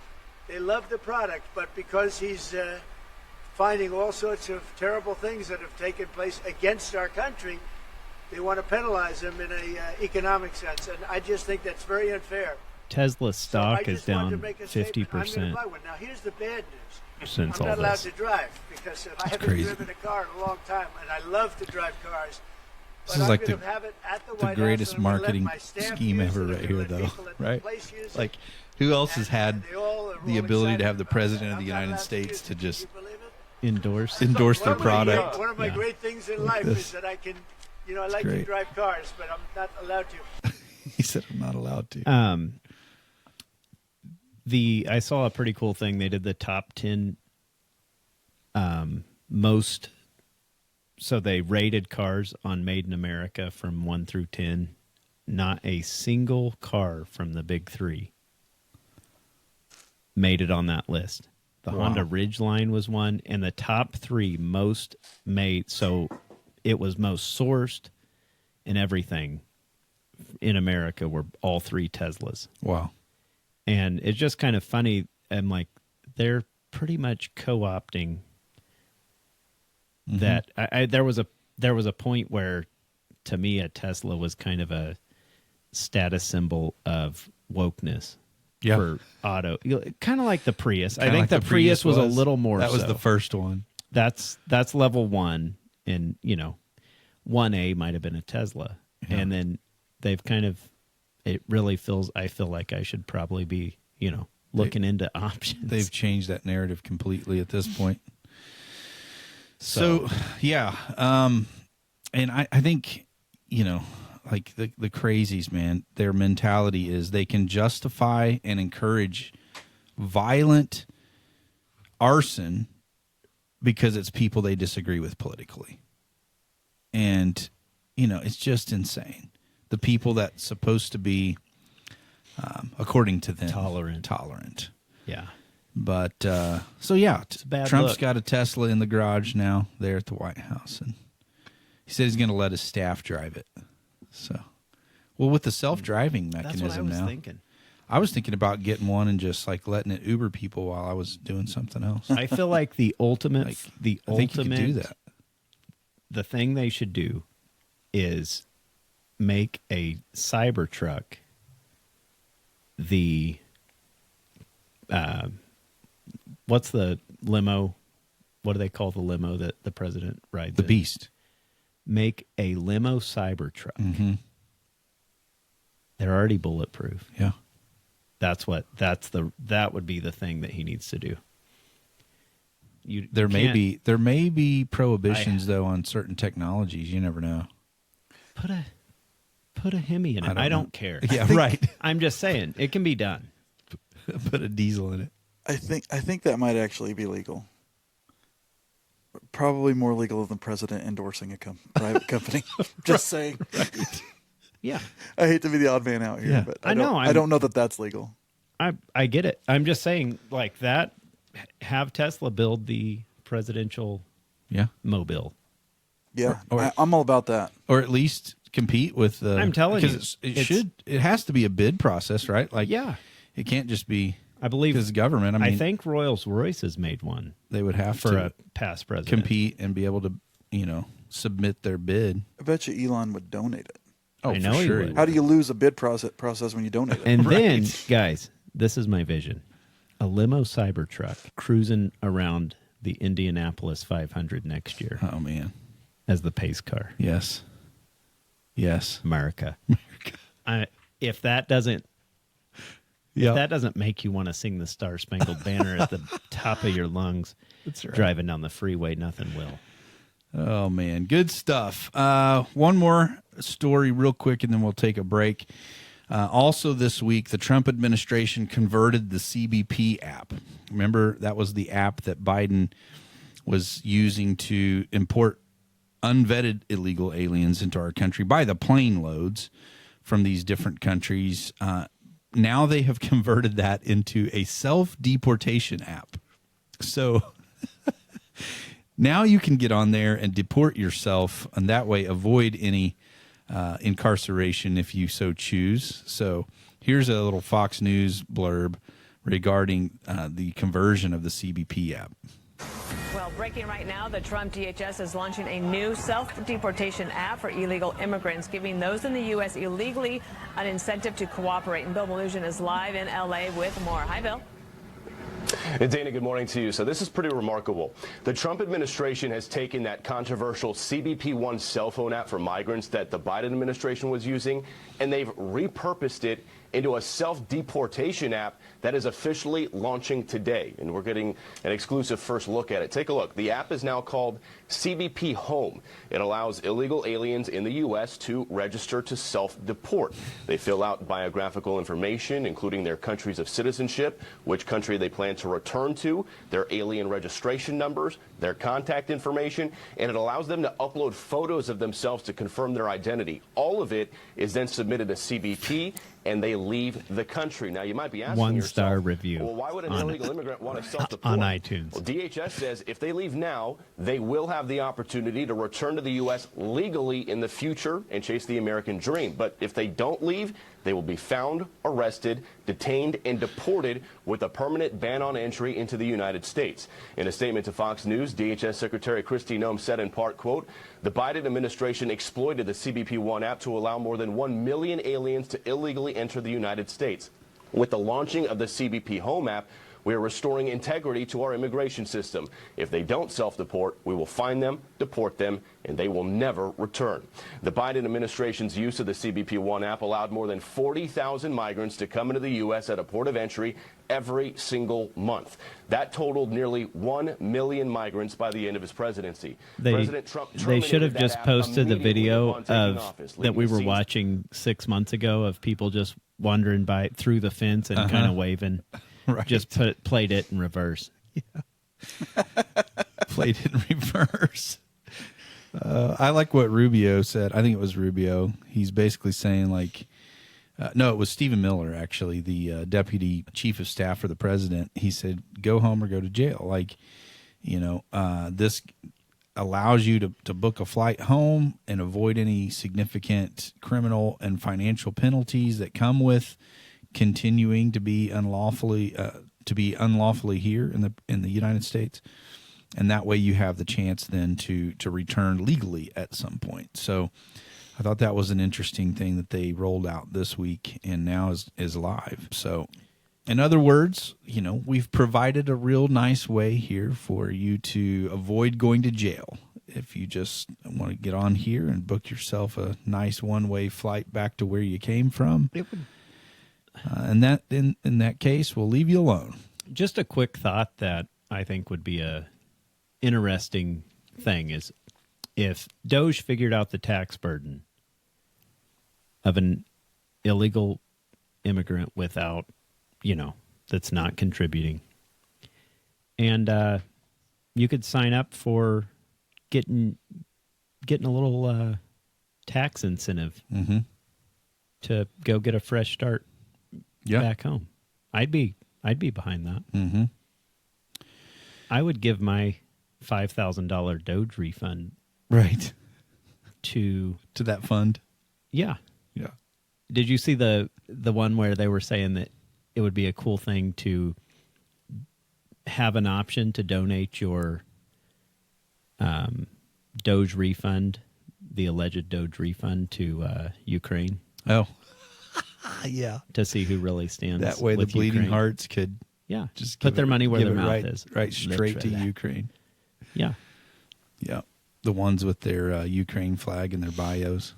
they love the product, but because he's finding all sorts of terrible things that have taken place against our country, they want to penalize him in an economic sense, and I just think that's very unfair. Tesla's stock is down 50%. Now, here's the bad news. Since I'm all not allowed this. to drive because I haven't crazy. driven a car in a long time, and I love to drive cars. This is like the greatest marketing scheme ever right here, though, right? Like, who else has had the ability to have the President of the United States to just Endorse their product? One of my great things in life is that I can, I like to drive cars, but I'm not allowed to. He said, I'm not allowed to. I saw a pretty cool thing. They did the top 10 most. So they rated cars on Made in America from 1 through 10. Not a single car from the big three made it on that list. The Honda Ridgeline was one, and the top 3 most made. So it was most sourced and everything in America were all 3 Teslas. Wow. And it's just kind of funny. I'm like, they're pretty much co-opting that. There was a point where, to me, a Tesla was kind of a status symbol of wokeness for auto, kind of like the Prius. I think the Prius was a little more. That was so. the first one. That's level 1, and 1A might have been a Tesla, and then they've kind of. It really feels. I feel like I should probably be, looking into options. They've changed that narrative completely at this point. So yeah, and I think like the crazies, man. Their mentality is they can justify and encourage violent arson because it's people they disagree with politically, and it's just insane. The people that's supposed to be, according to them, tolerant. Yeah. But so yeah, It's a bad Trump's look. got a Tesla in the garage now there at the White House, and he said he's going to let his staff drive it. So, well, with the self-driving mechanism That's what I was now, thinking. I was thinking about getting one and just like letting it Uber people while I was doing something else. I feel like the ultimate, I think you could do that. The thing they should do is make a Cybertruck the what's the limo? What do they call the limo that the president rides? The in? Beast. Make a limo Cybertruck. Mm-hmm. They're already bulletproof. Yeah. that would be the thing that he needs to do. There may be prohibitions though on certain technologies. You never know. Put a Hemi in it. I don't care. Yeah, right. I'm just saying it can be done. Put a diesel in it. I think that might actually be legal. Probably more legal than president endorsing a private company. Just saying. Right. Yeah. I hate to be the odd man out here, but I don't know that that's legal. I get it. I'm just saying, like that. Have Tesla build the presidential mobile. Yeah, I'm all about that. Or at least compete with the. I'm telling you, it has to be a bid process, right? Like, it can't just be. I believe because government. I think Rolls-Royce has made one. They would have for to a past president compete and be able to, submit their bid. I bet you Elon would donate it. Oh, I know for sure. he would. How do you lose a bid process when you donate it? And then, guys, this is my vision. A limo Cybertruck cruising around the Indianapolis 500 next year. Oh, man. As the pace car. Yes. America. If that doesn't make you want to sing the Star Spangled Banner at the top of your lungs, that's right. Driving down the freeway, nothing will. Oh, man. Good stuff. One more story real quick, and then we'll take a break. Also this week, the Trump administration converted the CBP app. Remember, that was the app that Biden was using to import unvetted illegal aliens into our country by the plane loads from these different countries. Now they have converted that into a self-deportation app. So now you can get on there and deport yourself, and that way avoid any incarceration if you so choose. So here's a little Fox News blurb regarding the conversion of the CBP app. Well, breaking right now, the Trump DHS is launching a new self-deportation app for illegal immigrants, giving those in the U.S. illegally an incentive to cooperate. And Bill Melugin is live in L.A. with more. Hi, Bill. Dana, good morning to you. So this is pretty remarkable. The Trump administration has taken that controversial CBP One cell phone app for migrants that the Biden administration was using, and they've repurposed it into a self-deportation app that is officially launching today. And we're getting an exclusive first look at it. Take a look. The app is now called CBP Home. It allows illegal aliens in the U.S. to register to self-deport. They fill out biographical information, including their countries of citizenship, which country they plan to return to, their alien registration numbers, their contact information, and it allows them to upload photos of themselves to confirm their identity. All of it is then submitted to CBP, and they leave the country. Now, you might be asking One-star yourself, review well, why would an illegal immigrant want to self-deport? On iTunes. Well, DHS says if they leave now, they will have the opportunity to return to the U.S. legally in the future and chase the American dream. But if they don't leave, they will be found, arrested, detained, and deported with a permanent ban on entry into the United States. In a statement to Fox News, DHS Secretary Kristi Noem said in part, quote, the Biden administration exploited the CBP One app to allow more than 1 million aliens to illegally enter the United States. With the launching of the CBP Home app, we are restoring integrity to our immigration system. If they don't self-deport, we will find them, deport them, and they will never return. The Biden administration's use of the CBP One app allowed more than 40,000 migrants to come into the U.S. at a port of entry every single month. That totaled nearly 1 million migrants by the end of his presidency. President Trump they should have just posted the video office, that we were watching 6 months ago of people just wandering by through the fence and kind of waving. Right. Just played it in reverse. Yeah. Played it in reverse. I like what Rubio said. I think it was Rubio. He's basically saying like, no, it was Stephen Miller, actually, the deputy chief of staff for the president. He said, go home or go to jail. Like, this allows you to book a flight home and avoid any significant criminal and financial penalties that come with continuing to be unlawfully here in the United States, and that way you have the chance then to return legally at some point. So I thought that was an interesting thing that they rolled out this week and now is live. So in other words, we've provided a real nice way here for you to avoid going to jail. If you just want to get on here and book yourself a nice one-way flight back to where you came from. And that in that case, we'll leave you alone. Just a quick thought that I think would be a interesting thing is if Doge figured out the tax burden of an illegal immigrant without, that's not contributing. And you could sign up for getting a little tax incentive to go get a fresh start back home. I'd be behind that. Mm-hmm. I would give my $5,000 Doge refund Right. to that fund. Yeah. Yeah. Did you see the one where they were saying that it would be a cool thing to have an option to donate your Doge refund, the alleged Doge refund to Ukraine? Oh. Yeah. To see who really stands That way the with bleeding Ukraine. hearts could Yeah. just put give their it- money where give their it mouth right, is. Right, straight to Literally. Ukraine. Yeah. Yeah. The ones with their Ukraine flag in their bios.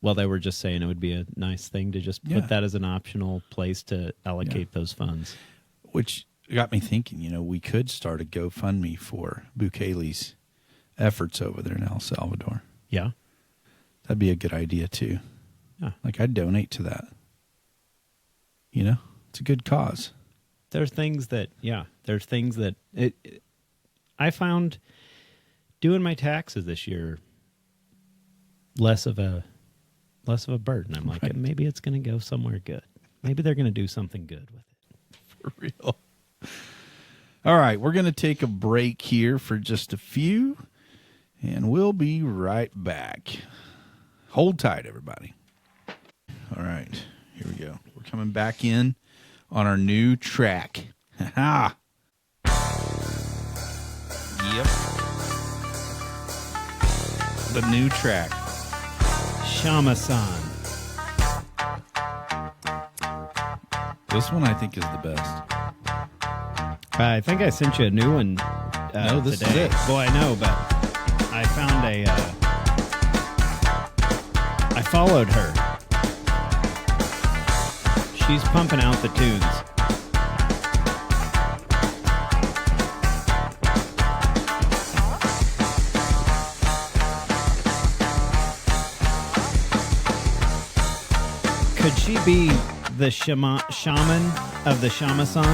Well, they were just saying it would be a nice thing to just Yeah. put that as an optional place to allocate those funds. Which got me thinking, we could start a GoFundMe for Bukele's efforts over there in El Salvador. Yeah. That'd be a good idea, too. Yeah. Like, I'd donate to that. It's a good cause. There's things that I found doing my taxes this year less of a burden. I'm like, Right. maybe it's going to go somewhere good. Maybe they're going to do something good with it. For real. All right, we're going to take a break here for just a few, and we'll be right back. Hold tight, everybody. All right, here we go. We're coming back in on our new track. Ha! Yep. The new track. Shama-san. This one I think is the best. I think I sent you a new one No, this is today. it. Well, I know, but I found I followed her. She's pumping out the tunes. Could she be the shaman of the Shama-san?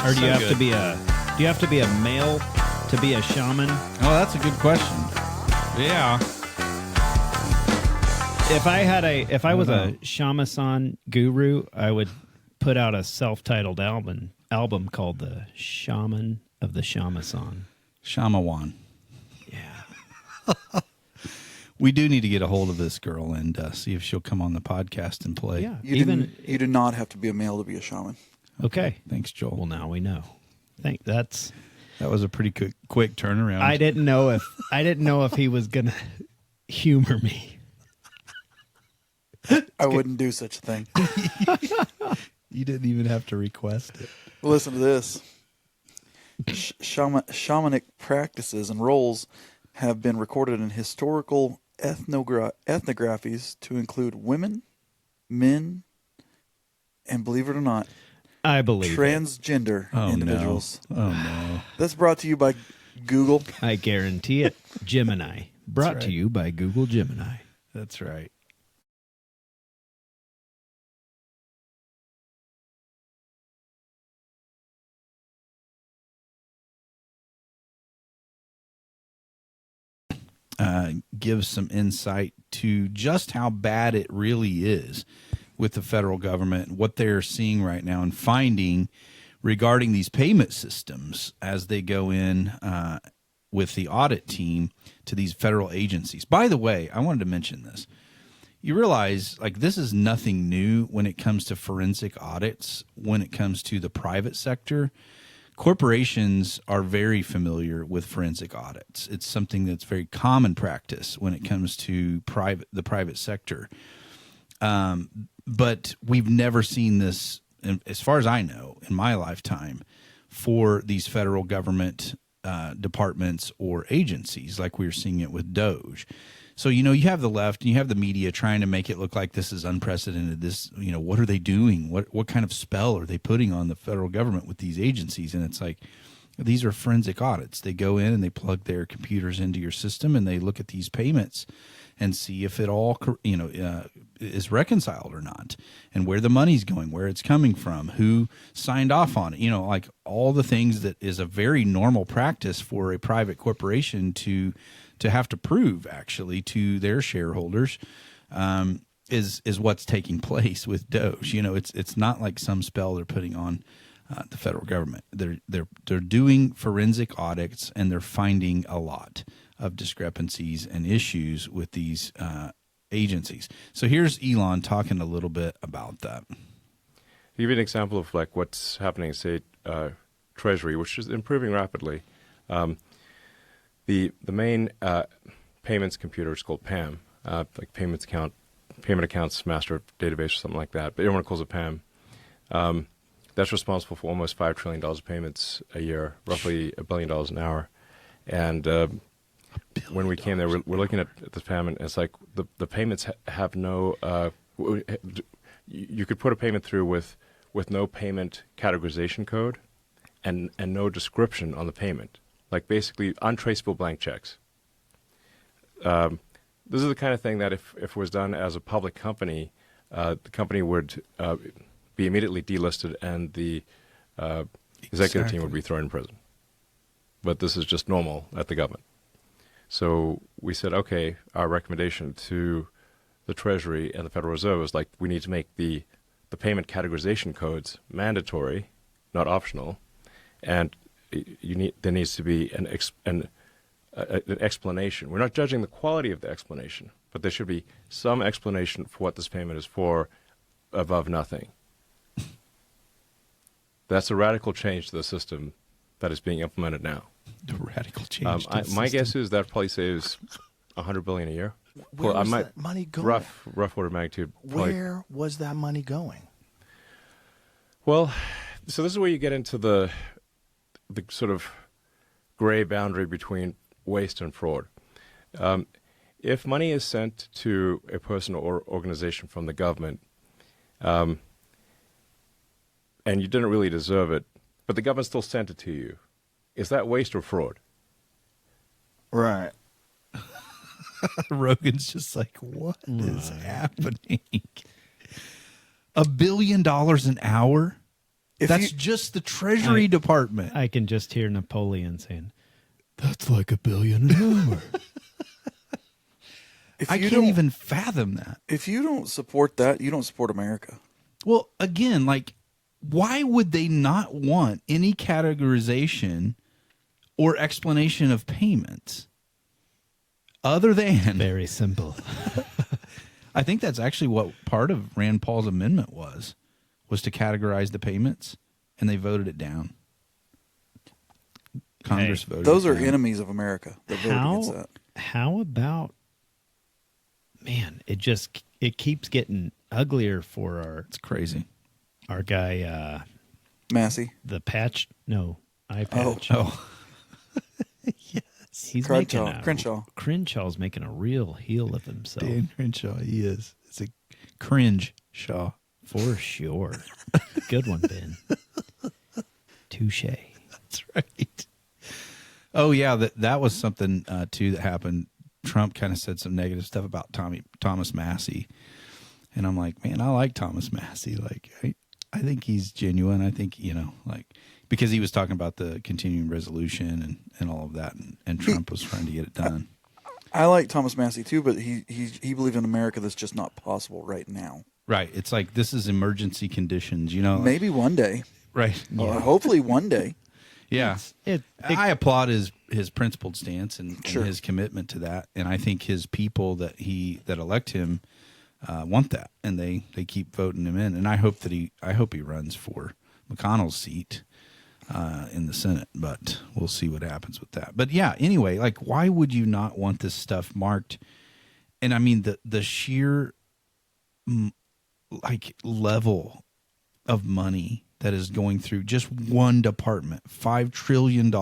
Or do So you have good. to be a male to be a shaman? Oh, that's a good question. Yeah. If I was a Shama-san guru, I would put out a self-titled album called The Shaman of the Shama-san. Shamawan. Yeah. We do need to get a hold of this girl and see if she'll come on the podcast and play. Yeah. You do not have to be a male to be a shaman. Okay. Thanks, Joel. Well, now we know. That was a pretty quick turnaround. I didn't know if he was gonna humor me. I wouldn't do such a thing. You didn't even have to request it. Listen to this. Shamanic practices and roles have been recorded in historical ethnographies to include women, men, and believe it or not, I believe transgender individuals. No. Oh, no. That's brought to you by Google. I guarantee it. Gemini. Brought right. to you by Google Gemini. That's right. Gives some insight to just how bad it really is with the federal government, what they're seeing right now and finding regarding these payment systems as they go in with the audit team to these federal agencies. By the way, I wanted to mention this. You realize, this is nothing new when it comes to forensic audits, when it comes to the private sector. Corporations are very familiar with forensic audits. It's something that's very common practice when it comes to the private sector. But we've never seen this, as far as I know, in my lifetime, for these federal government departments or agencies like we're seeing it with Doge. So, you have the left and you have the media trying to make it look like this is unprecedented. This, what are they doing? What kind of spell are they putting on the federal government with these agencies? And it's like, these are forensic audits. They go in and they plug their computers into your system and they look at these payments and see if it all, is reconciled or not, and where the money's going, where it's coming from, who signed off on it. Like all the things that is a very normal practice for a private corporation to have to prove actually to their shareholders, is what's taking place with Doge. It's not like some spell they're putting on the federal government. They're doing forensic audits and they're finding a lot of discrepancies and issues with these agencies. So here's Elon talking a little bit about that. To give you an example of like what's happening, say, Treasury, which is improving rapidly. The main payments computer is called PAM, like payment accounts master database or something like that. But everyone calls it PAM. That's responsible for almost $5 trillion of payments a year, roughly $1 billion an hour. And when we came there, we're looking at the PAM, and it's like the payments have no. You could put a payment through with no payment categorization code, and no description on the payment. Like basically untraceable blank checks. This is the kind of thing that if it was done as a public company, the company would be immediately delisted and the executive team would be thrown in prison. But this is just normal at the government. So we said, okay, our recommendation to the Treasury and the Federal Reserve is like we need to make the payment categorization codes mandatory, not optional, and there needs to be an explanation. We're not judging the quality of the explanation, but there should be some explanation for what this payment is for above nothing. That's a radical change to the system that is being implemented now. The radical change to the system. My guess is that probably saves $100 billion a year. Where was that money going? Rough order of magnitude. Where was that money going? Well, so this is where you get into the sort of gray boundary between waste and fraud. If money is sent to a person or organization from the government, and you didn't really deserve it, but the government still sent it to you, is that waste or fraud? Right. Rogan's just like, what is happening? $1 billion an hour? That's just the Treasury Department. I can just hear Napoleon saying, that's like $1 billion an hour. I can't even fathom that. If you don't support that, you don't support America. Well, again, like, why would they not want any categorization or explanation of payments other than... Very simple. I think that's actually what part of Rand Paul's amendment was to categorize the payments, and they voted it down. Congress voted Those it are down. Enemies of America that voted against that. How about, man, it keeps getting uglier for It's crazy. our guy, Massey. the patch, no, eye patch. Oh. Yes. He's Crenshaw. Crenshaw's making a real heel of himself. Dan Crenshaw, he is. It's a cringe Shaw. For sure. Good one, Ben. Touche. That's right. Oh, yeah, that was something, too, that happened. Trump kind of said some negative stuff about Thomas Massey. And I'm like, man, I like Thomas Massey. Like, I think he's genuine. I think, because he was talking about the continuing resolution and all of that, and Trump was trying to get it done. I like Thomas Massey, too, but he believed in America that's just not possible right now. Right. It's like this is emergency conditions, Maybe one day. Right. Or hopefully one day. Yeah. I applaud his principled stance and his commitment to that. And I think his people that elect him want that, and they keep voting him in. And I hope he runs for McConnell's seat in the Senate, but we'll see what happens with that. But yeah, anyway, like, why would you not want this stuff marked? And I mean, the sheer level of money that is going through just one department, $5 trillion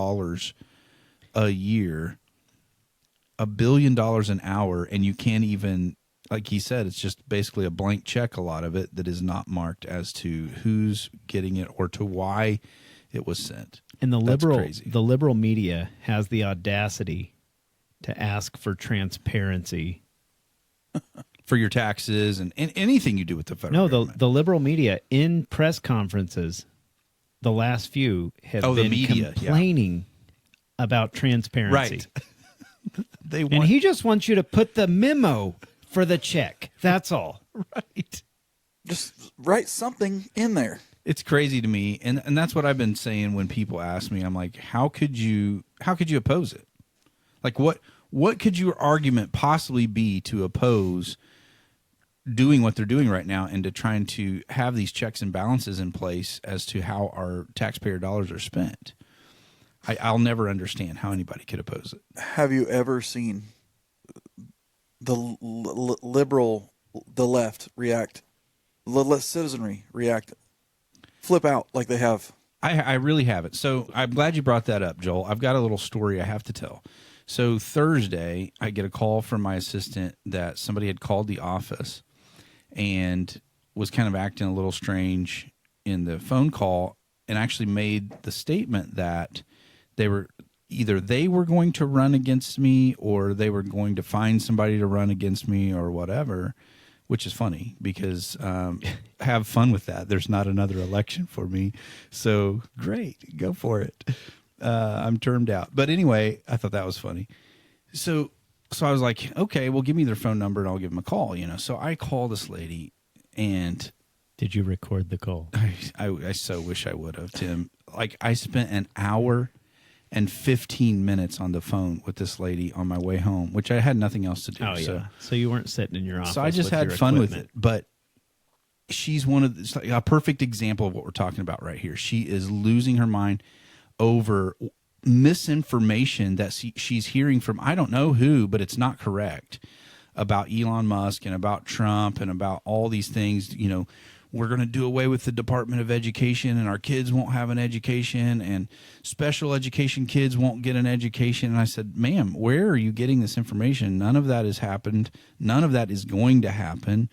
a year. $1 billion an hour, and you can't even, like he said, it's just basically a blank check, a lot of it, that is not marked as to who's getting it or to why it was sent. And the liberal media has the audacity to ask for transparency for your taxes and anything you do with the federal government. The liberal media in press conferences, the last few have been complaining about transparency. Right. And he just wants you to put the memo for the check. That's all. Right. Just write something in there. It's crazy to me, and that's what I've been saying when people ask me. I'm like, how could you oppose it? Like, what could your argument possibly be to oppose doing what they're doing right now and to trying to have these checks and balances in place as to how our taxpayer dollars are spent? I'll never understand how anybody could oppose it. Have you ever seen the left react, the citizenry react, flip out like they have? I really haven't. So I'm glad you brought that up, Joel. I've got a little story I have to tell. So Thursday, I get a call from my assistant that somebody had called the office and was kind of acting a little strange in the phone call, and actually made the statement that they were going to run against me, or they were going to find somebody to run against me, or whatever, which is funny because have fun with that. There's not another election for me. So great, go for it. I'm termed out. But anyway, I thought that was funny. So I was like, okay, well, give me their phone number and I'll give them a call, So I call this lady, and did you record the call? I so wish I would have, Tim. Like, I spent an hour and 15 minutes on the phone with this lady on my way home, which I had nothing else to do. Oh, yeah. So you weren't sitting in your office. So I just had fun with it. But she's a perfect example of what we're talking about right here. She is losing her mind over misinformation that she's hearing from I don't know who, but it's not correct, about Elon Musk and about Trump and about all these things. We're going to do away with the Department of Education, and our kids won't have an education, and special education kids won't get an education. And I said, ma'am, where are you getting this information? None of that has happened. None of that is going to happen.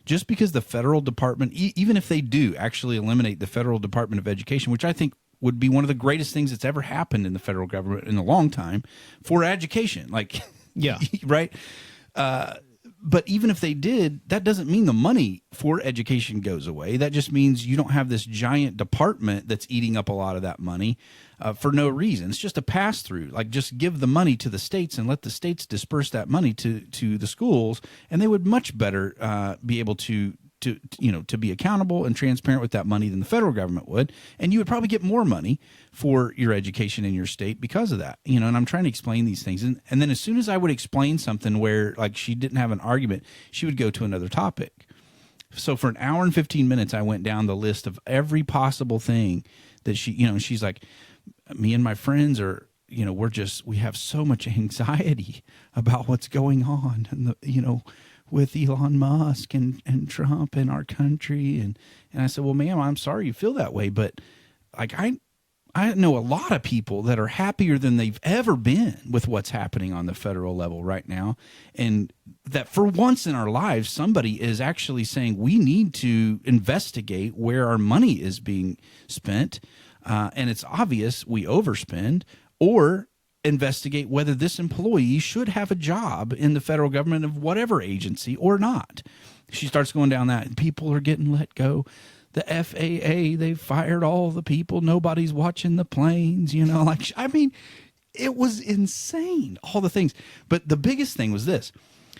Just because the federal department, even if they do actually eliminate the Federal Department of Education, which I think would be one of the greatest things that's ever happened in the federal government in a long time for education. Like, yeah, right. But even if they did, that doesn't mean the money for education goes away. That just means you don't have this giant department that's eating up a lot of that money for no reason. It's just a pass through. Like, just give the money to the states and let the states disperse that money to the schools, and they would much better be able to be accountable and transparent with that money than the federal government would. And you would probably get more money for your education in your state because of that. And I'm trying to explain these things. And then as soon as I would explain something where, like, she didn't have an argument, she would go to another topic. So for an hour and 15 minutes, I went down the list of every possible thing that she's like, me and my friends are, we have so much anxiety about what's going on, and with Elon Musk and Trump and our country. And I said, well, ma'am, I'm sorry you feel that way, but like, I know a lot of people that are happier than they've ever been with what's happening on the federal level right now. And that for once in our lives, somebody is actually saying we need to investigate where our money is being spent. And it's obvious we overspend, or investigate whether this employee should have a job in the federal government of whatever agency or not. She starts going down that. People are getting let go. The FAA, they fired all the people. Nobody's watching the planes, it was insane, all the things. But the biggest thing was this.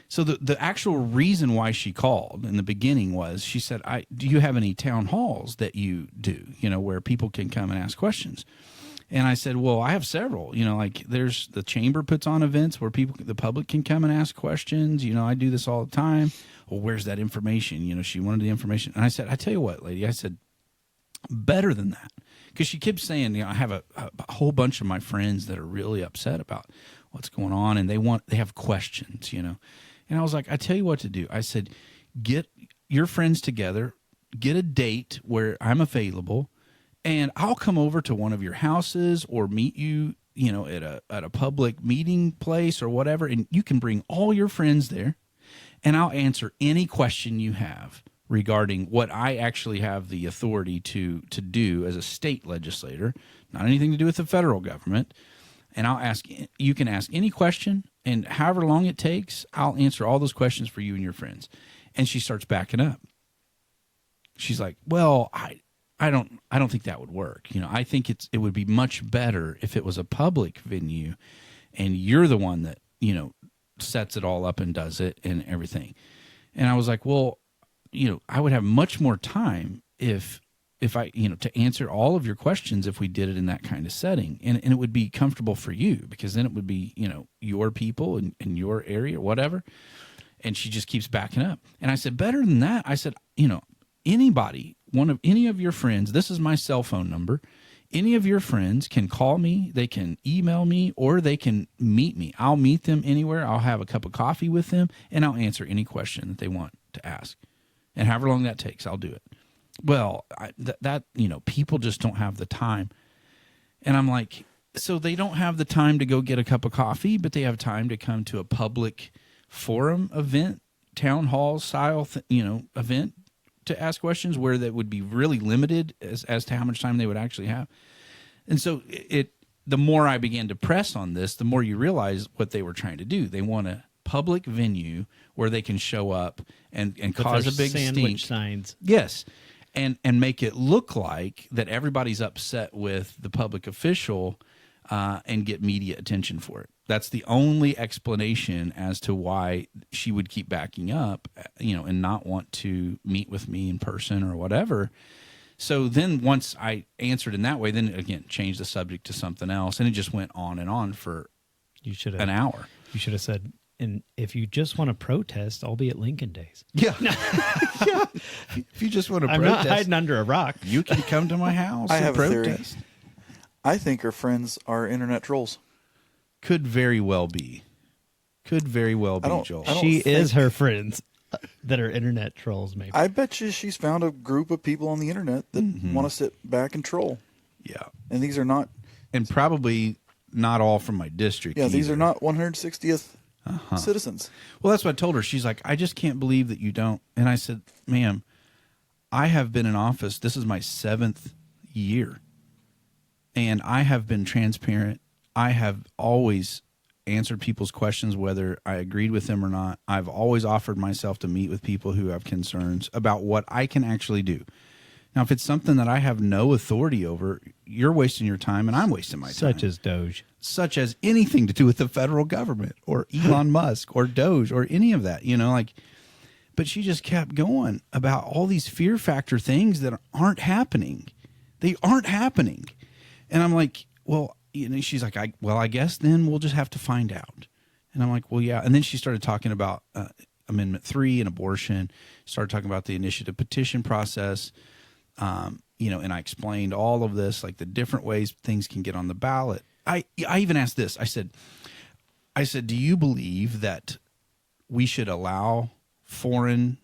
So the actual reason why she called in the beginning was, she said, do you have any town halls that you do, where people can come and ask questions? And I said, well, I have several, there's the chamber puts on events where the public can come and ask questions. I do this all the time. Well, where's that information? She wanted the information. And I said, I tell you what, lady, I said, better than that. Because she kept saying, I have a whole bunch of my friends that are really upset about what's going on, and they have questions, And I was like, I tell you what to do. I said, get your friends together, get a date where I'm available, and I'll come over to one of your houses or meet you at a public meeting place or whatever, and you can bring all your friends there, and I'll answer any question you have regarding what I actually have the authority to do as a state legislator, not anything to do with the federal government. And you can ask any question, and however long it takes, I'll answer all those questions for you and your friends. And she starts backing up. She's like, well, I don't think that would work. I think it would be much better if it was a public venue and you're the one that, sets it all up and does it and everything. And I was like, well, I would have much more time if I, to answer all of your questions if we did it in that kind of setting. And it would be comfortable for you, because then it would be, your people in your area or whatever. And she just keeps backing up. And I said, better than that. I said, anybody, any of your friends, this is my cell phone number. Any of your friends can call me, they can email me, or they can meet me. I'll meet them anywhere. I'll have a cup of coffee with them, and I'll answer any question that they want to ask. And however long that takes, I'll do it. Well, people just don't have the time. And I'm like, so they don't have the time to go get a cup of coffee, but they have time to come to a public forum event, town hall style, event to ask questions where that would be really limited as to how much time they would actually have. And so the more I began to press on this, the more you realize what they were trying to do. They want a public venue where they can show up and cause a big sandwich stink. Signs. Yes. And make it look like that everybody's upset with the public official and get media attention for it. That's the only explanation as to why she would keep backing up, and not want to meet with me in person or whatever. So then once I answered in that way, then again, changed the subject to something else. And it just went on for an hour. You should have said, and if you just want to protest, I'll be at Lincoln Days. Yeah. Yeah. If you just want to I'm protest, not hiding under a rock. you can come to my house I and have a theory. protest. I think her friends are internet trolls. Could very well be. Joel. She is her friends that are internet trolls, maybe. I bet you she's found a group of people on the internet that want to sit back and troll. Yeah. And these are not... And probably not all from my district. Yeah, these either. are not 160th citizens. Well, that's what I told her. She's like, I just can't believe that you don't. And I said, ma'am, I have been in office. This is my 7th year. And I have been transparent. I have always answered people's questions, whether I agreed with them or not. I've always offered myself to meet with people who have concerns about what I can actually do. Now, if it's something that I have no authority over, you're wasting your time and I'm wasting my time. Such as Doge. Such as anything to do with the federal government or Elon Musk or Doge or any of that, But she just kept going about all these fear factor things that aren't happening. They aren't happening. And I'm like, well, she's like, I guess then we'll just have to find out. And I'm like, well, yeah. And then she started talking about Amendment 3 and abortion, started talking about the initiative petition process, and I explained all of this, like the different ways things can get on the ballot. I even asked this. I said, do you believe that we should allow foreign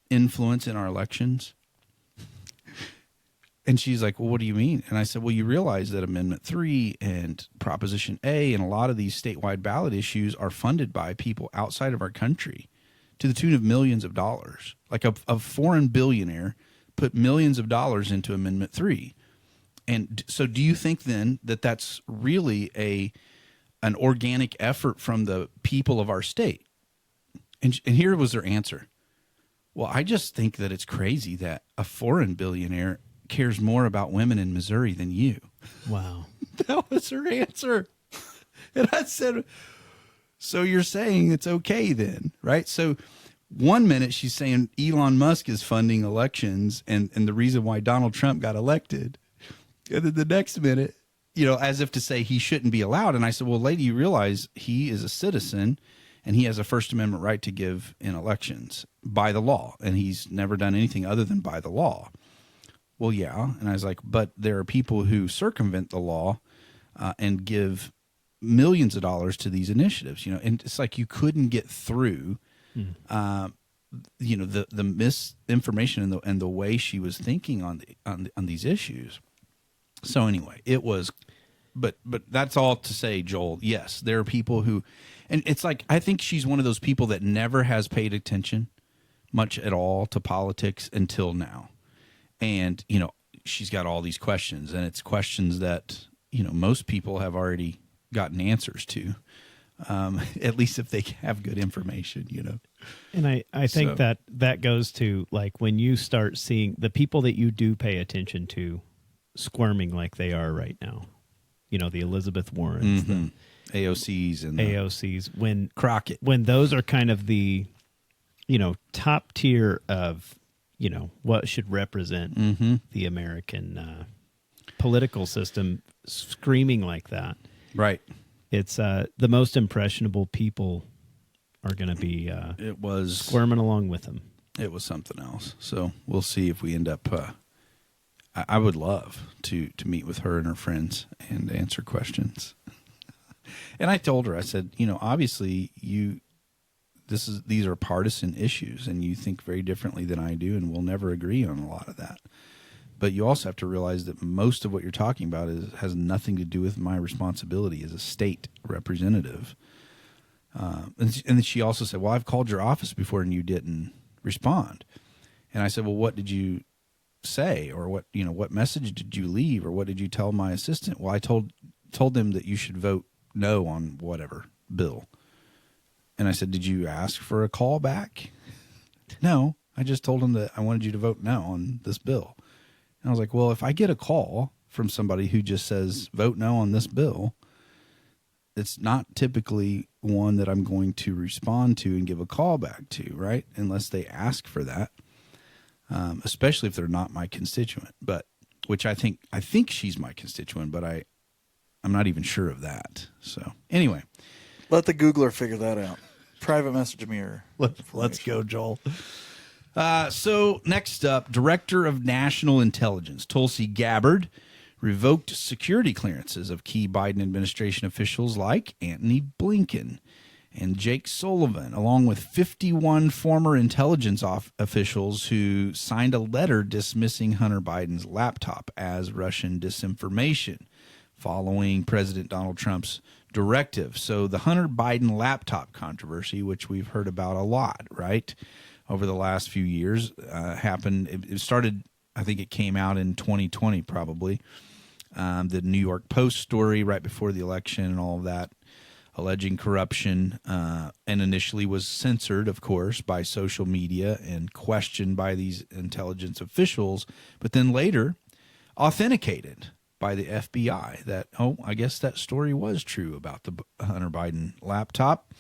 influence in our elections? And she's like, well, what do you mean? And I said, well, you realize that Amendment 3 and Proposition A and a lot of these statewide ballot issues are funded by people outside of our country to the tune of millions of dollars. Like a foreign billionaire put millions of dollars into Amendment 3. And so do you think then that that's really an organic effort from the people of our state? And here was her answer. Well, I just think that it's crazy that a foreign billionaire cares more about women in Missouri than you. Wow. That was her answer. And I said, so you're saying it's okay then, right? So one minute she's saying Elon Musk is funding elections and the reason why Donald Trump got elected. And then the next minute, as if to say he shouldn't be allowed. And I said, well, lady, you realize he is a citizen and he has a First Amendment right to give in elections by the law. And he's never done anything other than by the law. Well, yeah. And I was like, but there are people who circumvent the law and give millions of dollars to these initiatives, and it's like you couldn't get through, the misinformation and the way she was thinking on these issues. So anyway, it was but that's all to say, Joel. Yes, there are people who, and it's like I think she's one of those people that never has paid attention much at all to politics until now, and she's got all these questions, and it's questions that most people have already gotten answers to, at least if they have good information. And I think that goes to like when you start seeing the people that you do pay attention to squirming like they are right now, the Elizabeth Warrens, the AOCs and AOCs, when Crockett, when those are kind of the top tier of what should represent the American political system, screaming like that, right? It's the most impressionable people are going to be squirming along with them. It was something else. So we'll see if we end up. I would love to meet with her and her friends and answer questions. And I told her, I said, obviously these are partisan issues, and you think very differently than I do, and we'll never agree on a lot of that. But you also have to realize that most of what you're talking about has nothing to do with my responsibility as a state representative. And then she also said, well, I've called your office before and you didn't respond. And I said, well, what did you say? Or what message did you leave? Or what did you tell my assistant? Well, I told them that you should vote no on whatever bill. And I said, did you ask for a call back? No, I just told them that I wanted you to vote no on this bill. And I was like, well, if I get a call from somebody who just says vote no on this bill, it's not typically one that I'm going to respond to and give a call back to, right? Unless they ask for that, especially if they're not my constituent. But which I think she's my constituent, but I'm not even sure of that. So anyway, let the Googler figure that out. Private message me or let's go, Joel. So next up, Director of National Intelligence Tulsi Gabbard revoked security clearances of key Biden administration officials like Antony Blinken and Jake Sullivan, along with 51 former intelligence officials who signed a letter dismissing Hunter Biden's laptop as Russian disinformation following President Donald Trump's directive. So the Hunter Biden laptop controversy, which we've heard about a lot, right, over the last few years, happened. It started, I think it came out in 2020 probably. The New York Post story right before the election and all of that, alleging corruption, and initially was censored, of course, by social media and questioned by these intelligence officials, but then later authenticated by the FBI that, I guess that story was true about the Hunter Biden laptop.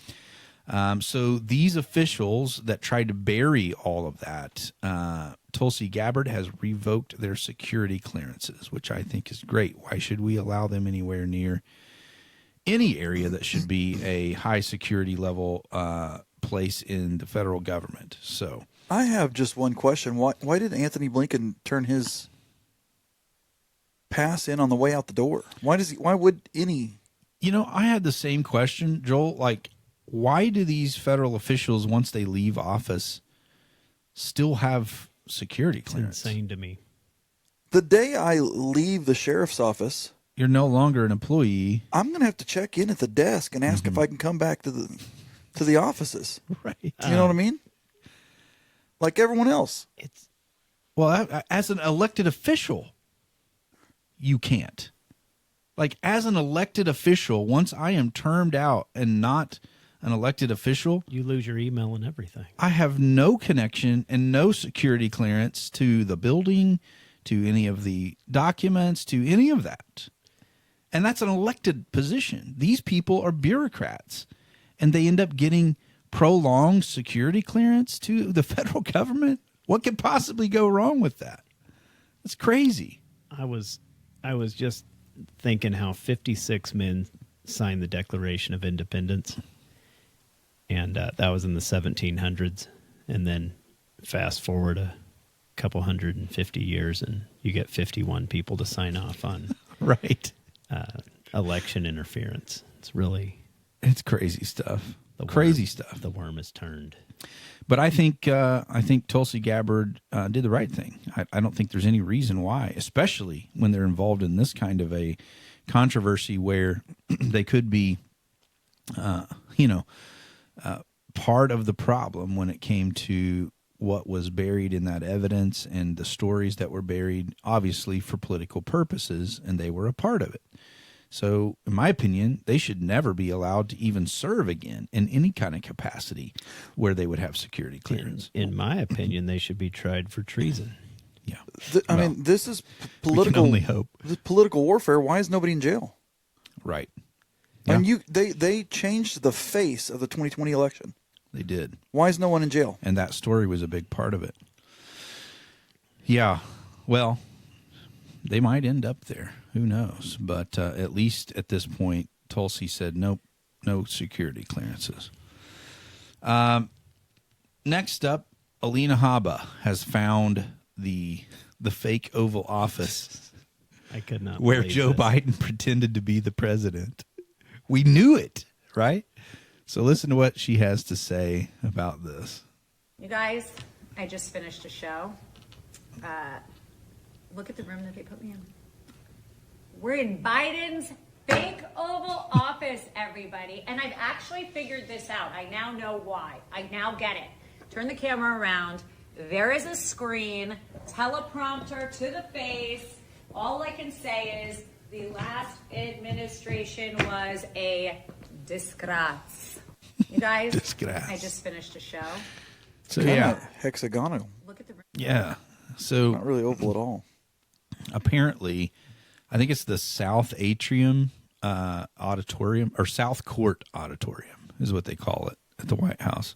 So these officials that tried to bury all of that, Tulsi Gabbard has revoked their security clearances, which I think is great. Why should we allow them anywhere near any area that should be a high security level place in the federal government? So I have just one question. Why did Antony Blinken turn his pass in on the way out the door? Why would any? I had the same question, Joel. Like, why do these federal officials, once they leave office, still have security clearance? It's insane to me. The day I leave the sheriff's office, you're no longer an employee. I'm going to have to check in at the desk and ask if I can come back to the offices. Right. You know what I mean? Like everyone else. As an elected official, you can't. Like, as an elected official, once I am termed out and not an elected official, you lose your email and everything. I have no connection and no security clearance to the building, to any of the documents, to any of that. And that's an elected position. These people are bureaucrats, and they end up getting prolonged security clearance to the federal government. What could possibly go wrong with that? It's crazy. I was just thinking how 56 men signed the Declaration of Independence, and that was in the 1700s. And then fast forward a couple 150 years, and you get 51 people to sign off on right election interference. It's crazy stuff. Crazy stuff. The worm is turned. But I think Tulsi Gabbard did the right thing. I don't think there's any reason why, especially when they're involved in this kind of a controversy where they could be, part of the problem when it came to what was buried in that evidence and the stories that were buried, obviously for political purposes, and they were a part of it. So, in my opinion, they should never be allowed to even serve again in any kind of capacity where they would have security clearance. In my opinion, they should be tried for treason. Yeah. I mean, this is political. We can only hope. This is political warfare. Why is nobody in jail? Right. And they changed the face of the 2020 election. They did. Why is no one in jail? And that story was a big part of it. Yeah. Well, they might end up there. Who knows? But at least at this point, Tulsi said, nope, no security clearances. Next up, Alina Habba has found the fake Oval Office I could not where believe Joe this. Biden pretended to be the president. We knew it, right? So listen to what she has to say about this. You guys, I just finished a show. Look at the room that they put me in. We're in Biden's fake Oval Office, everybody. And I've actually figured this out. I now know why. I now get it. Turn the camera around. There is a screen, teleprompter to the face. All I can say is the last administration was a disgrace. You guys, Disgrace. I just finished a show. So Kinda yeah, hexagonal. Look at the room. yeah. So Not really oval at all. apparently, I think it's the South Atrium Auditorium, or South Court Auditorium is what they call it at the White House.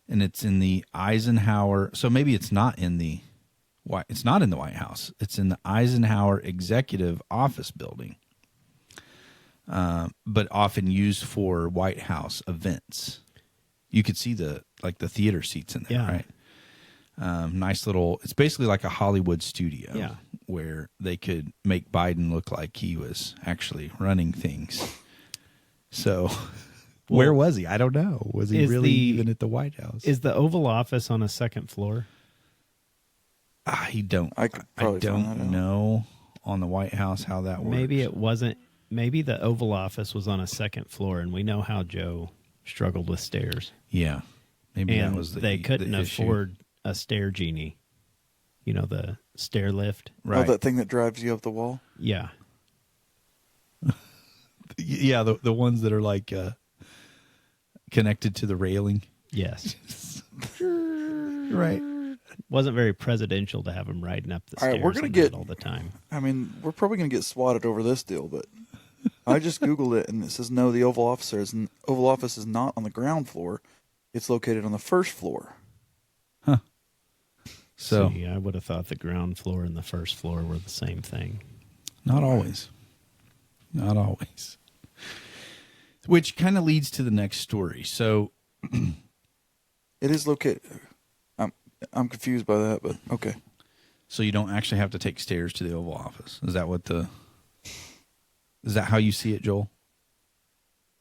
And it's in the Eisenhower. So maybe it's not in the White. It's not in the White House. It's in the Eisenhower Executive Office Building, but often used for White House events. You could see the theater seats in there, Yeah. right? Nice little. It's basically like a Hollywood studio, Yeah. where they could make Biden look like he was actually running things. So. Where was he? I don't know. Was he really even at the White House? Is the Oval Office on a second floor? I don't I could probably find that out. know on the White House how that works. Maybe it wasn't. Maybe the Oval Office was on a second floor, and we know how Joe struggled with stairs. Yeah. Maybe And that was they couldn't the issue. afford a stair genie. You know, the stair lift. Right. Oh, that thing that drives you up the wall? Yeah. Yeah, the ones that are like connected to the railing. Yes. Right. Wasn't very presidential to have him riding up the All stairs right, we're gonna on get- that all the time. I mean, we're probably going to get swatted over this deal, but I just Googled it, and it says, no, the Oval Office is not on the ground floor. It's located on the first floor. So See, I would have thought the ground floor and the first floor were the same thing. not always. Not always. Which kind of leads to the next story. So It is located. I'm confused by that, but okay. so you don't actually have to take stairs to the Oval Office. Is that how you see it, Joel?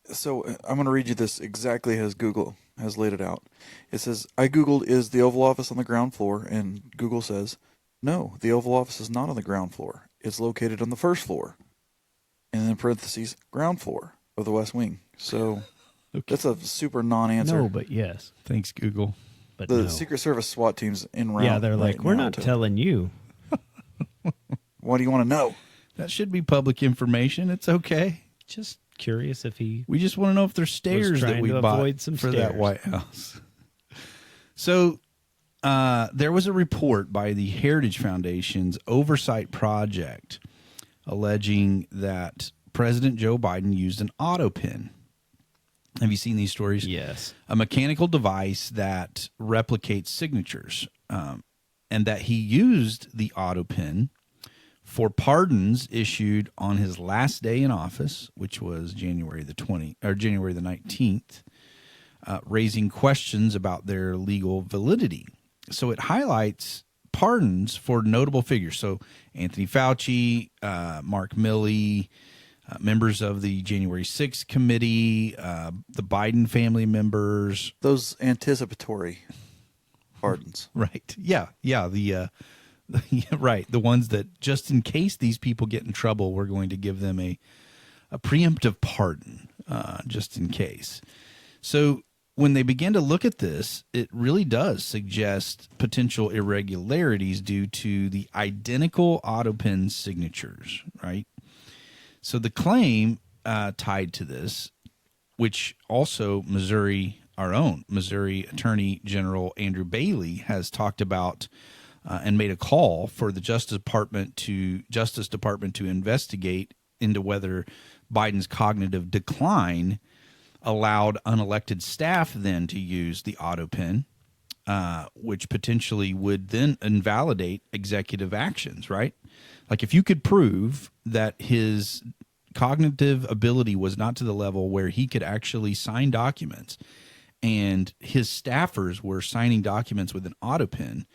So I'm going to read you this exactly as Google has laid it out. It says, I Googled, is the Oval Office on the ground floor? And Google says, no, the Oval Office is not on the ground floor. It's located on the first floor. And in parentheses, ground floor of the West Wing. So that's a super non-answer. No, but yes. Thanks, Google. But The no. Secret Service SWAT team's en route. Yeah, they're like, right we're now not to- telling you. What do you want to know? That should be public information. It's okay. Just curious if he We just want to know if there's stairs that trying we to bought avoid some for that stairs. White House. So there was a report by the Heritage Foundation's Oversight Project alleging that President Joe Biden used an auto pen. Have you seen these stories? Yes. A mechanical device that replicates signatures, and that he used the auto pen for pardons issued on his last day in office, which was January the 19th, raising questions about their legal validity. So it highlights pardons for notable figures. So Anthony Fauci, Mark Milley, members of the January 6th committee, the Biden family members. Those anticipatory pardons. Right. Yeah. Yeah. Yeah, right. The ones that, just in case these people get in trouble, we're going to give them a preemptive pardon, just in case. So when they begin to look at this, it really does suggest potential irregularities due to the identical AutoPen signatures, right? So the claim tied to this, which also our own Missouri Attorney General Andrew Bailey has talked about and made a call for the Justice Department to investigate into whether Biden's cognitive decline allowed unelected staff then to use the AutoPen, which potentially would then invalidate executive actions, right? Like if you could prove that his cognitive ability was not to the level where he could actually sign documents and his staffers were signing documents with an AutoPen,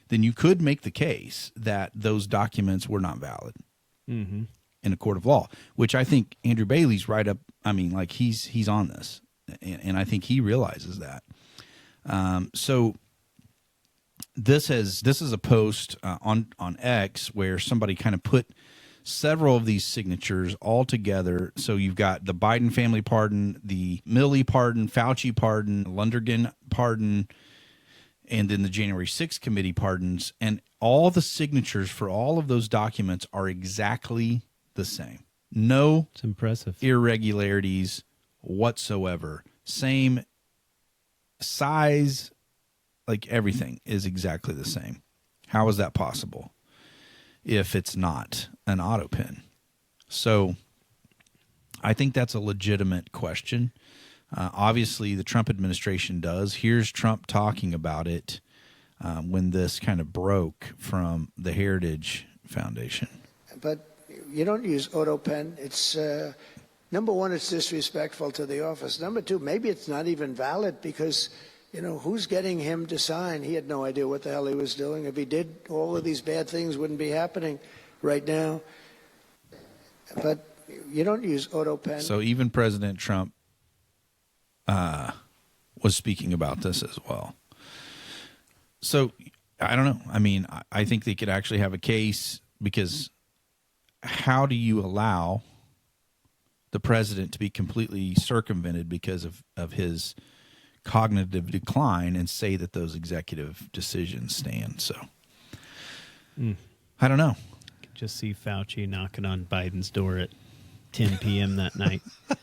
then you could make the case that those documents were not valid in a court of law, which I think Andrew Bailey's right up. I mean, like he's on this, and I think he realizes that. So this is a post on X where somebody kind of put several of these signatures all together. So you've got the Biden family pardon, the Milley pardon, Fauci pardon, Lundergan pardon, and then the January 6th committee pardons, and all the signatures for all of those documents are exactly the same. No, it's impressive, irregularities whatsoever. Same size, like everything is exactly the same. How is that possible if it's not an AutoPen? So I think that's a legitimate question. Obviously, the Trump administration does. Here's Trump talking about it when this kind of broke from the Heritage Foundation. But you don't use AutoPen. It's number one, it's disrespectful to the office. Number two, maybe it's not even valid because, who's getting him to sign? He had no idea what the hell he was doing. If he did, all of these bad things wouldn't be happening right now. But you don't use AutoPen. So even President Trump was speaking about this as well. So I don't know. I mean, I think they could actually have a case, because how do you allow the president to be completely circumvented because of his cognitive decline and say that those executive decisions stand? So I don't know. Just see Fauci knocking on Biden's door at 10 p.m. that night. Right.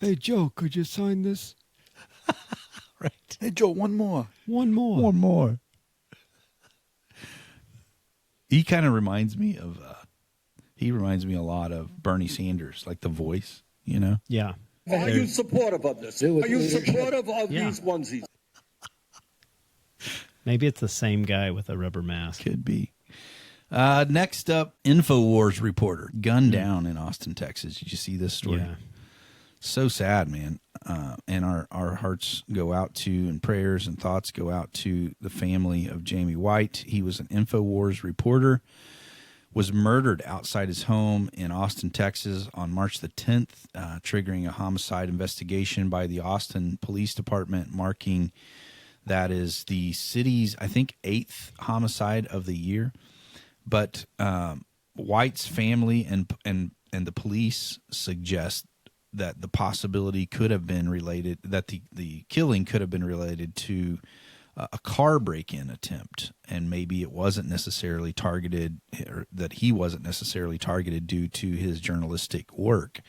Hey, Joe, could you sign this? Right. Hey, Joe, one more. One more. One more. He kind of reminds me of, a lot of Bernie Sanders, like the voice, Yeah. Are you supportive of this? Are you supportive of these onesies? Maybe it's the same guy with a rubber mask. Could be. Next up, InfoWars reporter gunned down in Austin, Texas. Did you see this story? Yeah. So sad, man. And our hearts go out to, and prayers and thoughts go out to the family of Jamie White. He was an InfoWars reporter, was murdered outside his home in Austin, Texas on March the 10th, triggering a homicide investigation by the Austin Police Department, marking that is the city's, I think, 8th homicide of the year. But White's family and the police suggest that the possibility could have been related, that the killing could have been related to a car break-in attempt, and maybe it wasn't necessarily targeted, or that he wasn't necessarily targeted due to his journalistic work.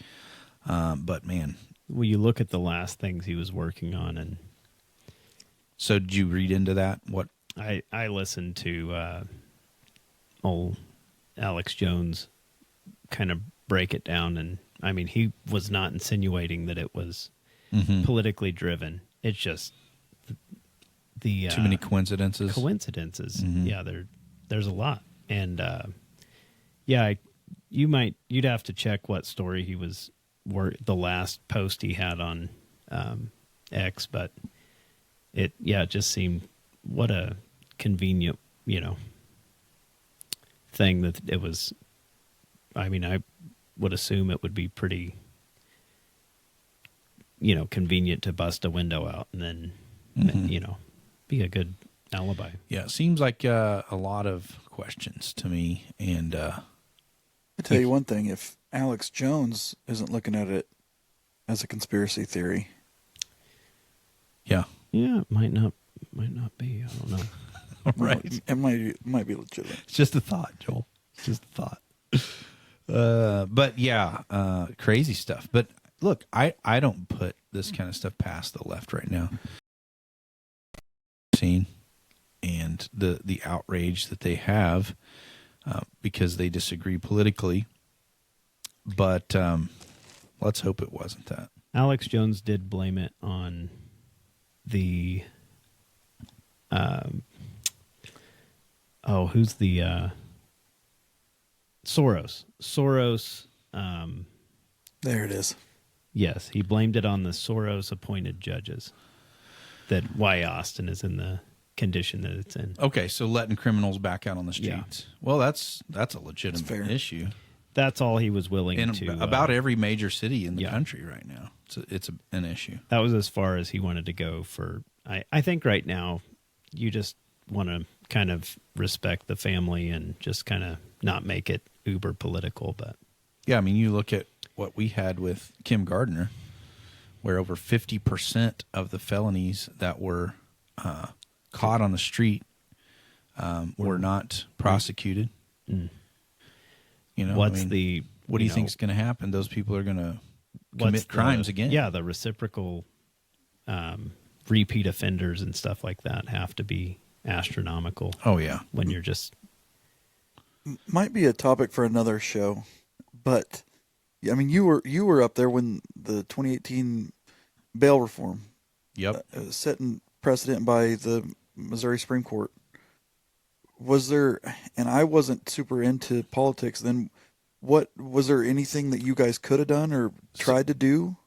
But man, well, you look at the last things he was working on, and so did you read into that? What I listened to old Alex Jones kind of break it down, and I mean, he was not insinuating that it was politically driven. It's just the too many coincidences. Mm-hmm. Yeah, there's a lot, and you'd have to check what story he was, the last post he had on X, but it just seemed, what a convenient thing that it was. I mean, I would assume it would be pretty, convenient to bust a window out and then, be a good alibi. Yeah, it seems like a lot of questions to me. And I tell you one thing: if Alex Jones isn't looking at it as a conspiracy theory, yeah, it might not be. I don't know. Right, it might be legitimate. It's just a thought, Joel. It's just a thought. But yeah, crazy stuff. But look, I don't put this kind of stuff past the left right now. Scene and the outrage that they have because they disagree politically. But let's hope it wasn't that. Alex Jones did blame it on the who's the Soros. There it is. Yes, he blamed it on the Soros appointed judges. That why Austin is in the condition that it's in. Okay, so letting criminals back out on the streets. Yeah. Well, that's a legitimate issue. That's all he was willing to. About every major city in the country right now. It's an issue. That was as far as he wanted to go for. I think right now you just want to kind of respect the family and just kind of not make it uber political. But yeah, I mean, you look at what we had with Kim Gardner, where over 50% of the felonies that were caught on the street were not prosecuted. Mm. You know, what do you think is going to happen? Those people are going to commit crimes again. Yeah, the reciprocal repeat offenders and stuff like that have to be astronomical. Oh yeah, when you're just might be a topic for another show, but I mean, you were up there when the 2018 bail reform, setting precedent by the Missouri Supreme Court. Was there, and I wasn't super into politics then, was there anything that you guys could have done or tried to do?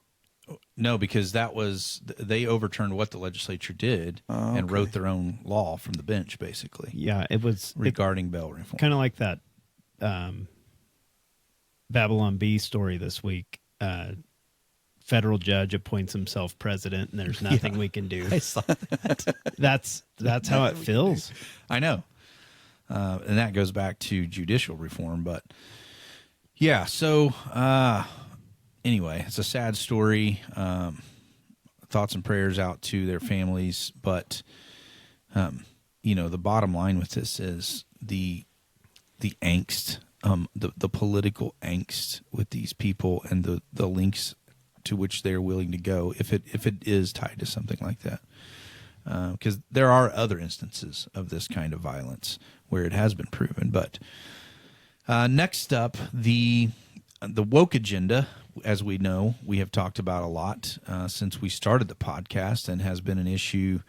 No, because they overturned what the legislature did and wrote their own law from the bench, basically. Yeah, it was regarding bail reform. Kind of like that Babylon Bee story this week. Federal judge appoints himself president, and there's nothing we can do. I saw that. That's how it feels. I know. And that goes back to judicial reform. But, yeah, so anyway, it's a sad story. Thoughts and prayers out to their families. But, the bottom line with this is the angst, the political angst with these people and the links to which they're willing to go if it is tied to something like that. Because there are other instances of this kind of violence where it has been proven. But next up, the woke agenda, as we know, we have talked about a lot since we started the podcast, and has been an issue,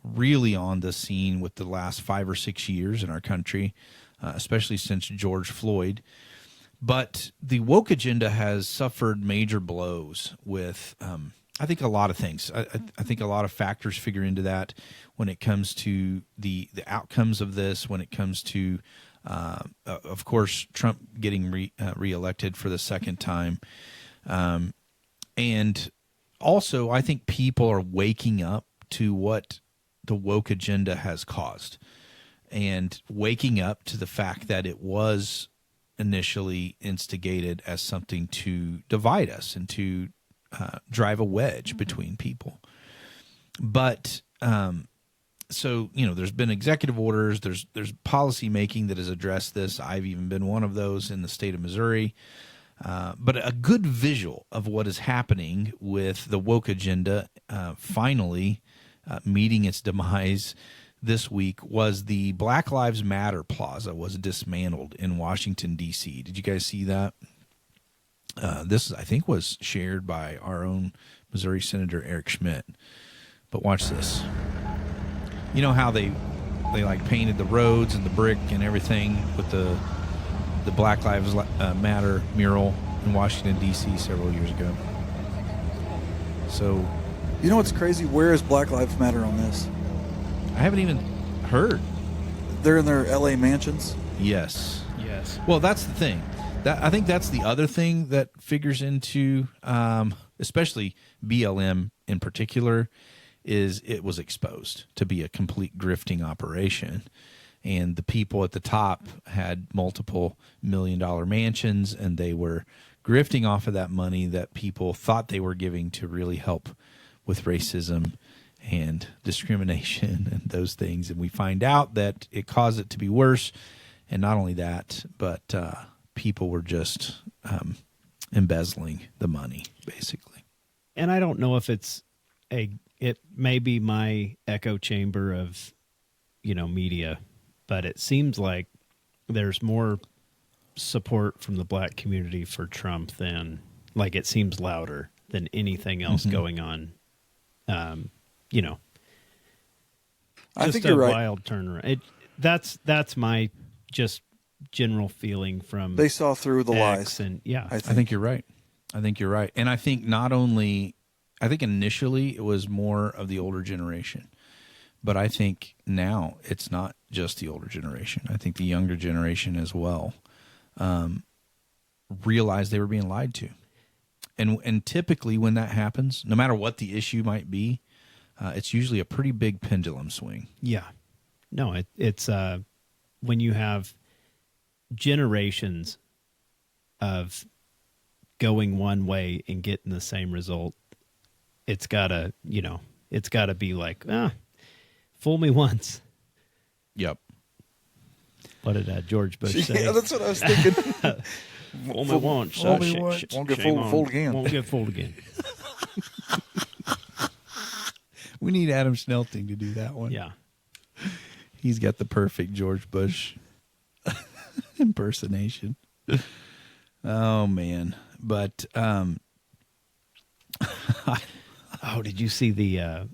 really on the scene with the last 5 or 6 years in our country, especially since George Floyd. But the woke agenda has suffered major blows with, I think, a lot of things. I think a lot of factors figure into that when it comes to the outcomes of this, when it comes to, of course, Trump getting reelected for the second time. And also, I think people are waking up to what the woke agenda has caused, and waking up to the fact that it was initially instigated as something to divide us and to drive a wedge between people. But so there's been executive orders, there's policy making that has addressed this. I've even been one of those in the state of Missouri. But a good visual of what is happening with the woke agenda finally meeting its demise this week was the Black Lives Matter Plaza was dismantled in Washington, D.C. Did you guys see that? This, I think, was shared by our own Missouri Senator Eric Schmidt. But watch this. You know how they like painted the roads and the brick and everything with the Black Lives Matter mural in Washington, D.C. several years ago. So, you know what's crazy? Where is Black Lives Matter on this? I haven't even heard. They're in their L.A. mansions? Yes. Well, that's the thing. I think that's the other thing that figures into, especially BLM in particular, is it was exposed to be a complete grifting operation. And the people at the top had multiple $1 million mansions, and they were grifting off of that money that people thought they were giving to really help with racism and discrimination and those things. And we find out that it caused it to be worse. And not only that, but people were just embezzling the money, basically. And I don't know if it may be my echo chamber of, media, but it seems like there's more support from the black community for Trump than, like, it seems louder than anything else going on. I just think you're right. Wild turnaround. That's my just general feeling from they saw through the lies. And I think you're right. And I think I think initially it was more of the older generation. But I think now it's not just the older generation. I think the younger generation as well realized they were being lied to. And typically when that happens, no matter what the issue might be, it's usually a pretty big pendulum swing. Yeah. No, it's when you have generations of going one way and getting the same result, it's gotta be like, fool me once. Yep. What did George Bush say? Yeah, that's what I was thinking. Fool me once. Fool me once. Won't get fooled again. Won't get fooled again. We need Adam Schnelting to do that one. Yeah. He's got the perfect George Bush impersonation. Oh, man. But, did you see the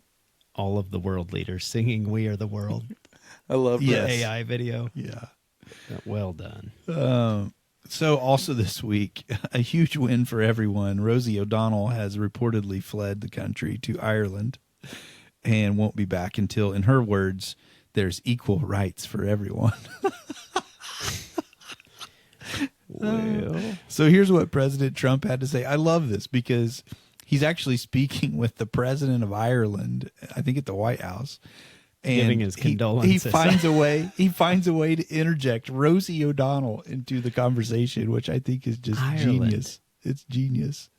all of the world leaders singing "We Are the World"? I love the that AI video. Yeah. Well done. So also this week, a huge win for everyone. Rosie O'Donnell has reportedly fled the country to Ireland and won't be back until, in her words, there's equal rights for everyone. Well, so here's what President Trump had to say. I love this because he's actually speaking with the president of Ireland, I think at the White House. And giving his condolences. He finds a way. He finds a way to interject Rosie O'Donnell into the conversation, which I think is just genius. It's genius.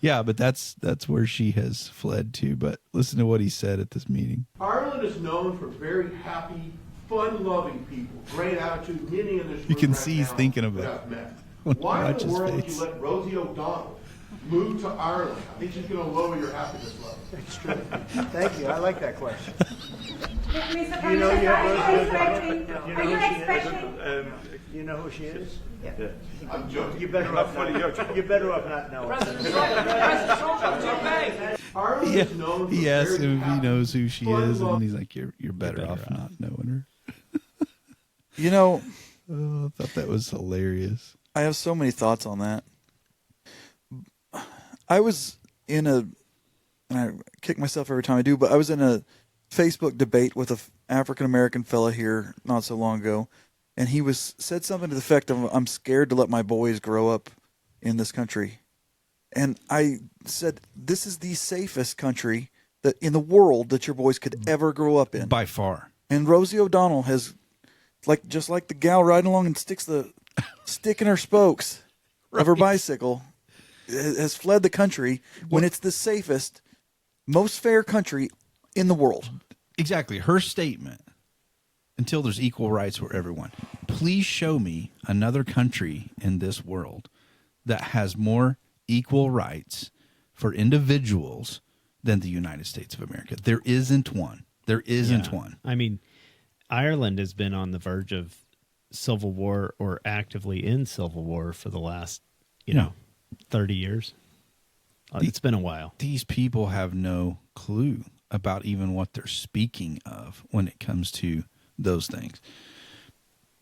Yeah, but that's where she has fled to. But listen to what he said at this meeting. Ireland is known for very happy, fun-loving people, great attitude. Many in this room You can right see he's now thinking of it. have met. When you Why in watch the his world would face. you let Rosie O'Donnell move to Ireland? I think she's going to lower your happiness level. That's true. Thank you. I like that question. Mr. You know you have President, Rosie are you expecting? You know who she is? Yeah. I'm joking. You better off not knowing. Ireland is known for He asks very him if he happy, knows who she is, and fun-loving. he's like, "You're better off not knowing her." You know, I thought that was hilarious. I have so many thoughts on that. I was in and I kick myself every time I do, but I was in a Facebook debate with a African-American fella here not so long ago, and he said something to the effect of, "I'm scared to let my boys grow up in this country." And I said, this is the safest country that in the world that your boys could ever grow up in. By far. And Rosie O'Donnell has, just like the gal riding along and sticks the stick in her spokes of her bicycle, has fled the country when it's the safest, most fair country in the world. Exactly. Her statement, until there's equal rights for everyone. Please show me another country in this world that has more equal rights for individuals than the United States of America. There isn't one. There isn't one. I mean, Ireland has been on the verge of civil war or actively in civil war for the last, 30 years. It's been a while. These people have no clue about even what they're speaking of when it comes to those things.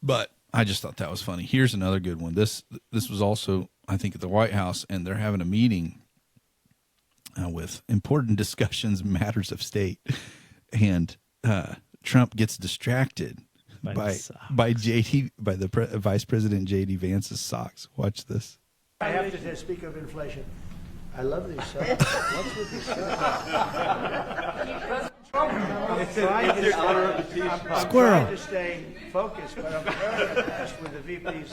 But I just thought that was funny. Here's another good one. This was also, I think, at the White House, and they're having a meeting with important discussions, matters of state, and Trump gets distracted by the Vice President J.D. Vance's socks. Watch this. I have to speak of inflation. I love these socks. What's with these socks? I'm trying to stay focused, but I'm very impressed with the VP's.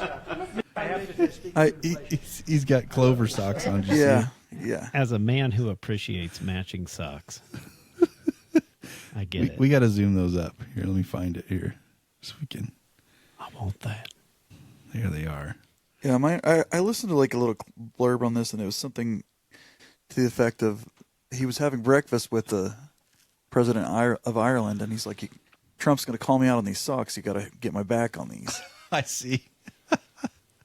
I have to speak. He's got clover socks on. Just Yeah. As a man who appreciates matching socks, I get it. We got to zoom those up. Here, let me find it here, so we can. I want that. There they are. Yeah, I listened to like a little blurb on this, and it was something to the effect of he was having breakfast with the president of Ireland, and he's like, Trump's going to call me out on these socks. You got to get my back on these. I see.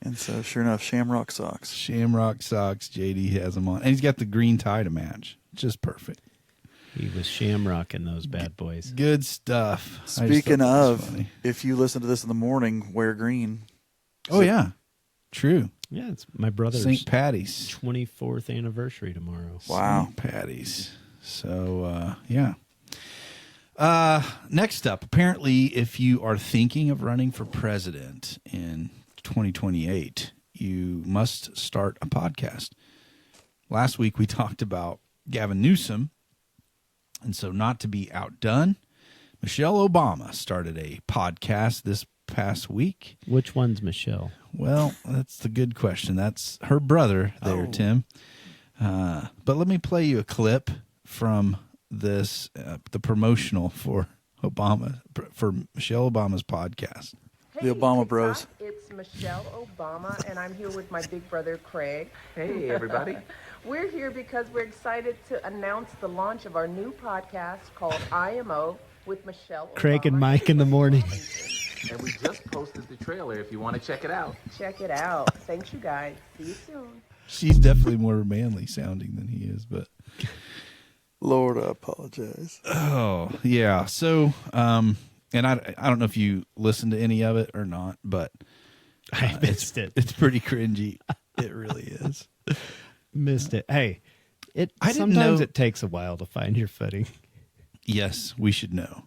And so, sure enough, Shamrock socks. Shamrock socks. JD has them on, and he's got the green tie to match. Just perfect. He was shamrocking those bad boys. Good stuff. Speaking of, if you listen to this in the morning, wear green. Oh yeah, true. Yeah, it's my brother's St. Patty's 24th anniversary tomorrow. Wow, St. Patty's. So yeah. Next up, apparently, if you are thinking of running for president in 2028, you must start a podcast. Last week we talked about Gavin Newsom, and so not to be outdone, Michelle Obama started a podcast this past week. Which one's Michelle? Well, that's the good question. That's her brother there, Tim. But let me play you a clip from this, the promotional for Michelle Obama's podcast. The Obama Bros. It's Michelle Obama, and I'm here with my big brother, Craig. Hey, everybody. We're here because we're excited to announce the launch of our new podcast called IMO with Michelle Obama. Craig and Mike in the morning. And we just posted the trailer if you want to check it out. Check it out. Thanks, you guys. See you soon. She's definitely more manly sounding than he is, but Lord, I apologize. Oh, yeah. So, and I don't know if you listened to any of it or not, but I missed it. It's pretty cringy. It really is. Missed it. Hey, I didn't sometimes know- it takes a while to find your footing. Yes, we should know.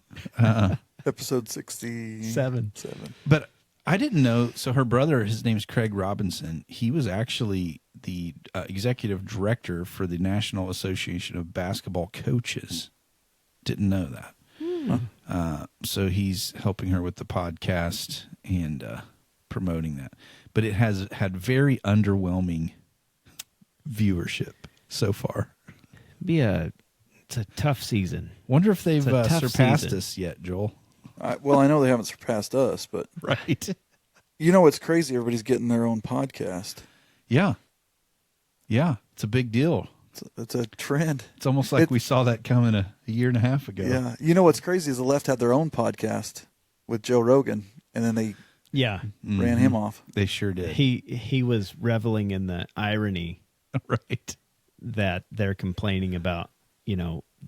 Episode 67. Seven. But I didn't know. So her brother, his name's Craig Robinson. He was actually the executive director for the National Association of Basketball Coaches. Didn't know that. So he's helping her with the podcast and promoting that. But it has had very underwhelming viewership so far. It's a tough season. Wonder if they've It's a tough surpassed season. us yet, Joel. Well, I know they haven't surpassed us, but Right. you know what's crazy? Everybody's getting their own podcast. Yeah. Yeah. It's a big deal. It's a trend. It's almost like we saw that coming a year and a half ago. Yeah. You know what's crazy is the left had their own podcast with Joe Rogan, and then they ran him off. They sure did. He was reveling in the irony Right. that they're complaining about,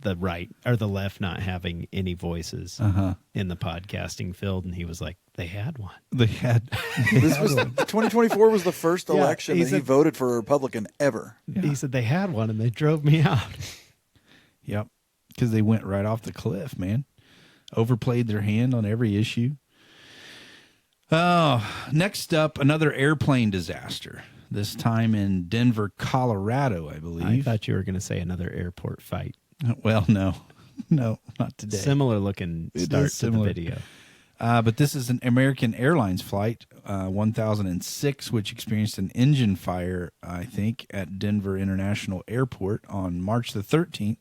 the right or the left not having any voices in the podcasting field, and he was like, they had one. They had. This was 2024 was the first election he that he said- voted for a Republican ever. He said they had one, and they drove me out. Yep. Because they went right off the cliff, man. Overplayed their hand on every issue. Oh, next up, another airplane disaster. This time in Denver, Colorado, I believe. I thought you were going to say another airport fight. Well, no, not today. Similar looking It start is to the similar. video. But this is an American Airlines flight, 1006, which experienced an engine fire, I think, at Denver International Airport on March the 13th,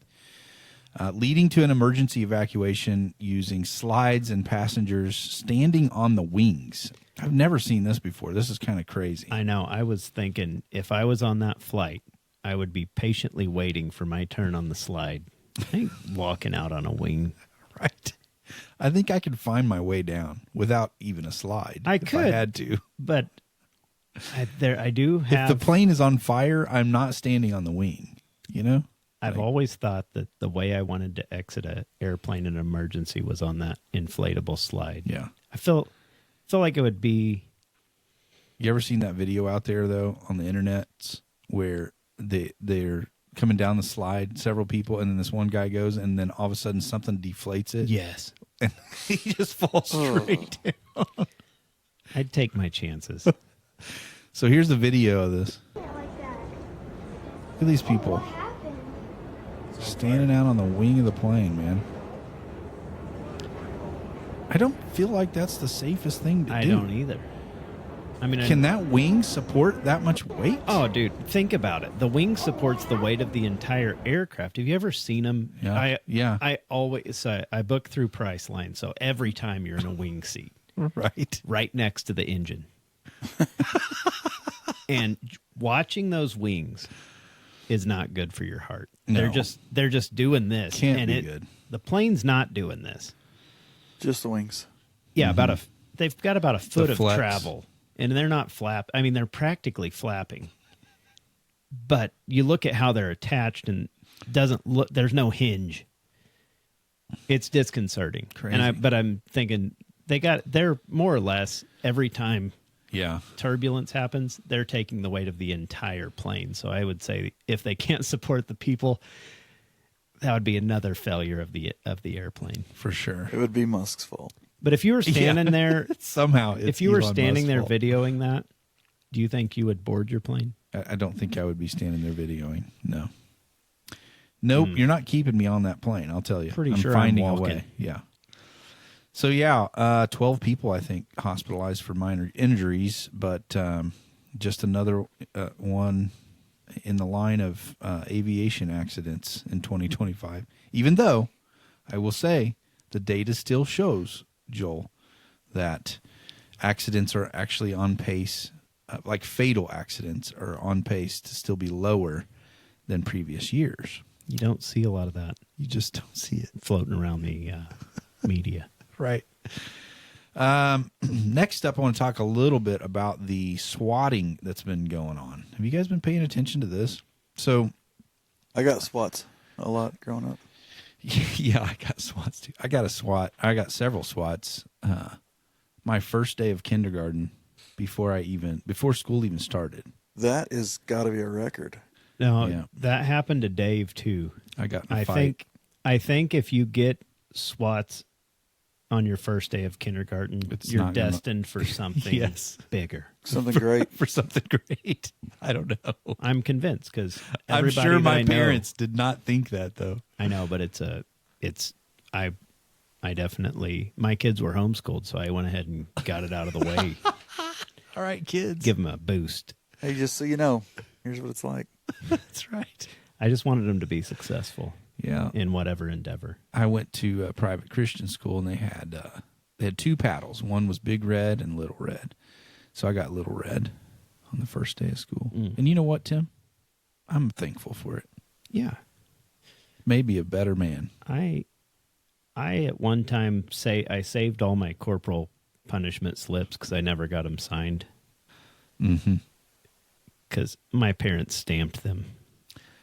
leading to an emergency evacuation using slides and passengers standing on the wings. I've never seen this before. This is kind of crazy. I know. I was thinking if I was on that flight, I would be patiently waiting for my turn on the slide. I ain't walking out on a wing. Right. I think I could find my way down without even a slide. If I had to. But I do have. If the plane is on fire, I'm not standing on the wing, I've always thought that the way I wanted to exit an airplane in an emergency was on that inflatable slide. Yeah. I feel like it would be. You ever seen that video out there, though, on the internet where they're coming down the slide, several people, and then this one guy goes, and then all of a sudden something deflates it? Yes. And he just falls straight down. I'd take my chances. So here's the video of this. Look at these people standing out on the wing of the plane, man. I don't feel like that's the safest thing to do. I don't either. I mean, can that wing support that much weight? Oh, dude, think about it. The wing supports the weight of the entire aircraft. Have you ever seen them? Yeah. I always I book through Priceline, so every time you're in a wing seat, right next to the engine, and watching those wings is not good for your heart. No. They're just doing this, Can't be good. The plane's not doing this. Just the wings. Yeah, they've got about a foot of flex. travel, and they're not I mean, they're practically flapping. But you look at how they're attached, and doesn't look. There's no hinge. It's disconcerting. Crazy. But I'm thinking they're more or less every time. Yeah. Turbulence happens, they're taking the weight of the entire plane. So I would say if they can't support the people, that would be another failure of the airplane. For sure. It would be Musk's fault. But if you were standing there, somehow, if you were Elon standing Musk's there fault. videoing that, do you think you would board your plane? I don't think I would be standing there videoing. No. Nope, you're not keeping me on that plane, I'll tell you. Pretty I'm sure finding I'm a walking. way. Yeah. So, yeah, 12 people, I think, hospitalized for minor injuries, but just another one in the line of aviation accidents in 2025. Even though, I will say, the data still shows, Joel, that accidents are actually on pace, like fatal accidents are on pace to still be lower than previous years. You don't see a lot of that. You just don't see it floating around the media. Right. Next up, I want to talk a little bit about the swatting that's been going on. Have you guys been paying attention to this? So, I got SWATs a lot growing up. Yeah, I got SWATs too. I got a SWAT. I got several SWATs. My first day of kindergarten, before school even started. That is got to be a record. No, that happened to Dave too. I got in a fight. I think if you get SWATs on your first day of kindergarten, you're destined for something bigger. Something great. For something great. I don't know. I'm convinced because I'm sure my parents did not think that though. I know, but I definitely, my kids were homeschooled, so I went ahead and got it out of the way. All right, kids. Give them a boost. Hey, just so you know, here's what it's like. That's right. I just wanted them to be successful. Yeah. In whatever endeavor. I went to a private Christian school, and they had two paddles. One was Big Red and Little Red. So I got Little Red on the first day of school. And you know what, Tim? I'm thankful for it. Yeah. Maybe a better man. I at one time I saved all my corporal punishment slips because I never got them signed. Mm-hmm. Because my parents stamped them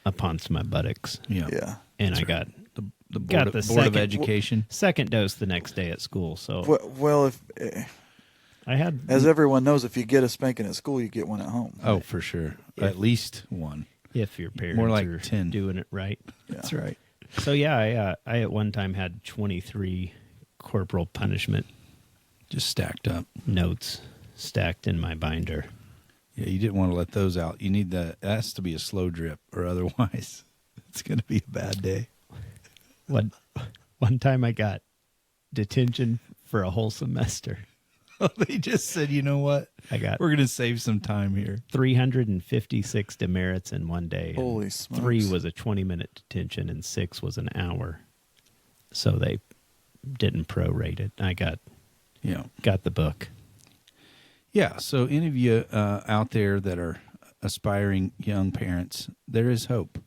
upon my buttocks. Yeah. And I got the board of education second dose the next day at school. So well, if I had, as everyone knows, if you get a spanking at school, you get one at home. Oh, for sure, at least one. If your parents more like are 10 doing it right. Yeah. That's right. So yeah, I at one time had 23 corporal punishment just stacked up notes stacked in my binder. Yeah, you didn't want to let those out. You need that has to be a slow drip, or otherwise it's going to be a bad day. One time I got detention for a whole semester. They just said, you know what? We're going to save some time here. 356 demerits in one day. Holy smokes. 3 was a 20-minute detention and 6 was an hour. So they didn't prorate it. I got the book. Yeah, so any of you out there that are aspiring young parents, there is hope.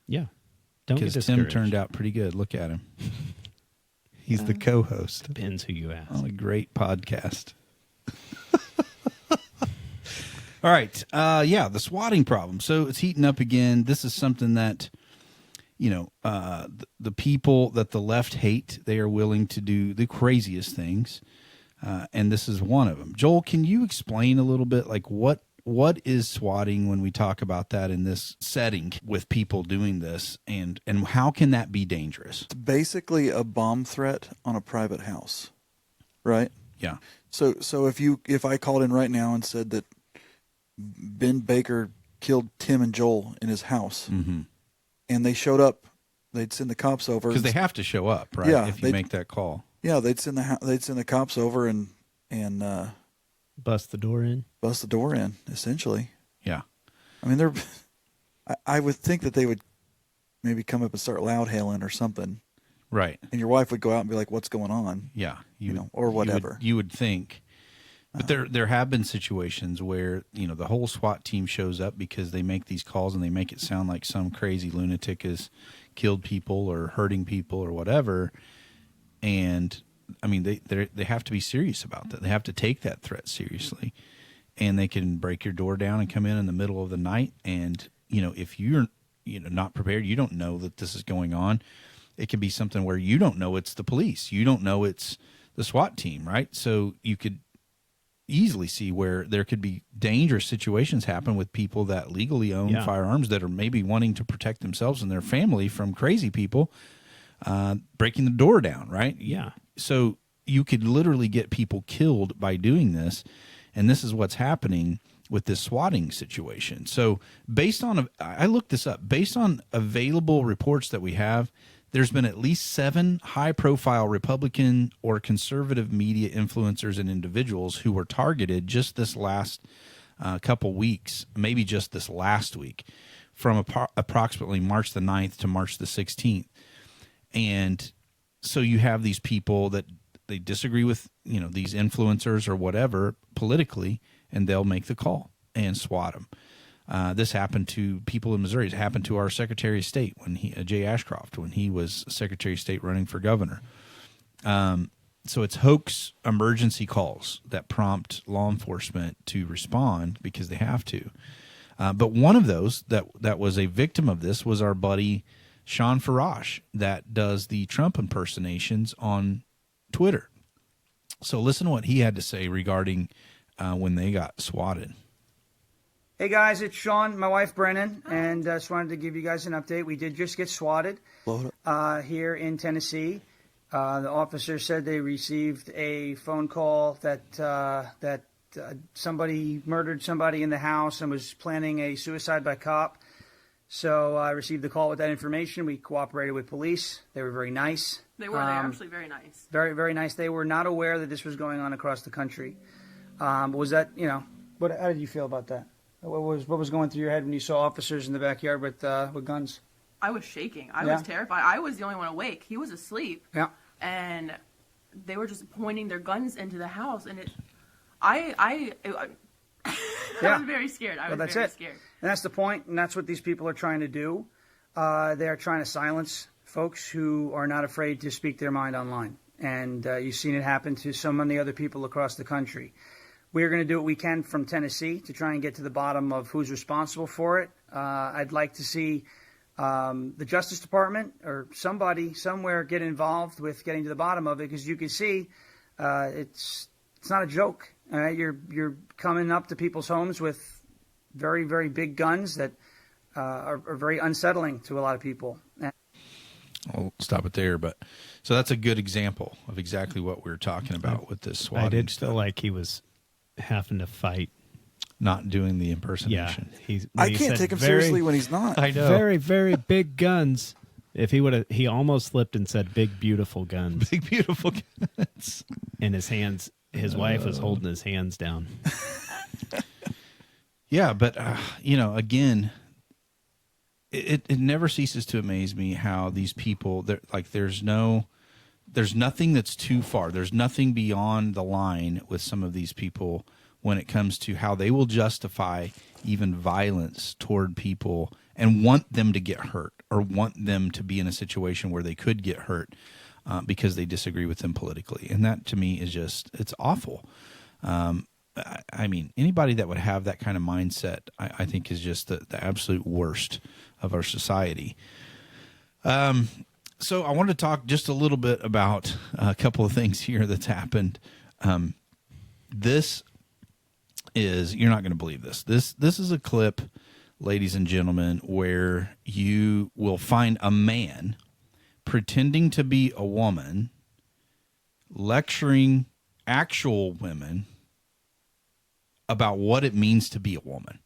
Yeah. Don't get Because discouraged. Tim turned out pretty good. Look at him. He's the co-host. Depends who you ask. On a great podcast. All right. The swatting problem. So it's heating up again. This is something that, the people that the left hate, they are willing to do the craziest things. And this is one of them. Joel, can you explain a little bit, like what is swatting when we talk about that in this setting with people doing this, and how can that be dangerous? It's basically a bomb threat on a private house, right? Yeah. So if I called in right now and said that Ben Baker killed Tim and Joel in his house, and they showed up, they'd send the cops over because they have to show up, right? Yeah, if you make that call. Yeah, they'd send the cops over and bust the door in. Bust the door in, essentially. Yeah. I mean, I would think that they would maybe come up and start loud hailing or something. Right. And your wife would go out and be like, "What's going on?" Yeah. Or whatever. You would think. But there have been situations where, the whole SWAT team shows up because they make these calls and they make it sound like some crazy lunatic has killed people or hurting people or whatever. And I mean, they have to be serious about that. They have to take that threat seriously. And they can break your door down and come in the middle of the night. And, if you're, not prepared, you don't know that this is going on. It can be something where you don't know it's the police. You don't know it's the SWAT team, right? So you could easily see where there could be dangerous situations happen with people that legally own firearms that are maybe wanting to protect themselves and their family from crazy people breaking the door down, right? Yeah. So you could literally get people killed by doing this, and this is what's happening with this swatting situation. So I looked this up, based on available reports that we have, there's been at least 7 high-profile Republican or conservative media influencers and individuals who were targeted just this last couple weeks, maybe just this last week, from approximately March the 9th to March the 16th. And so you have these people that they disagree with, these influencers or whatever politically, and they'll make the call and swat them. This happened to people in Missouri. It happened to our Secretary of State Jay Ashcroft, when he was Secretary of State running for governor. So it's hoax emergency calls that prompt law enforcement to respond because they have to. But one of those that was a victim of this was our buddy Sean Farash, that does the Trump impersonations on Twitter. So listen to what he had to say regarding when they got swatted. Hey guys, it's Sean, my wife Brennan, and just wanted to give you guys an update. We did just get swatted here in Tennessee. The officer said they received a phone call that somebody murdered somebody in the house and was planning a suicide by cop. So I received the call with that information. We cooperated with police. They were very nice. They were actually very nice. Very, very nice. They were not aware that this was going on across the country. Was that, how did you feel about that? What was going through your head when you saw officers in the backyard with guns? I was shaking. I was terrified. I was the only one awake. He was asleep. Yeah. And they were just pointing their guns into the house, and I was very scared. I was very scared. And that's the point, and that's what these people are trying to do. They are trying to silence folks who are not afraid to speak their mind online. And you've seen it happen to so many other people across the country. We're going to do what we can from Tennessee to try and get to the bottom of who's responsible for it. I'd like to see the Justice Department or somebody somewhere get involved with getting to the bottom of it, because you can see it's not a joke. You're coming up to people's homes with very, very big guns that are very unsettling to a lot of people. I'll stop it there. But so that's a good example of exactly what we were talking about with this swatting. I did feel like he was having to fight, not doing the impersonation. Yeah, I can't take him seriously when he's not. I know. Very, very big guns. If he would have, he almost slipped and said "big beautiful guns." Big beautiful guns. And his hands, his wife was holding his hands down. Yeah, but again, it never ceases to amaze me how these people, there's nothing that's too far. There's nothing beyond the line with some of these people when it comes to how they will justify even violence toward people and want them to get hurt or want them to be in a situation where they could get hurt because they disagree with them politically. And that to me is it's awful. I mean, anybody that would have that kind of mindset, I think is just the absolute worst of our society. So I wanted to talk just a little bit about a couple of things here that's happened. This is, you're not going to believe this. This is a clip, ladies and gentlemen, where you will find a man pretending to be a woman lecturing actual women about what it means to be a woman.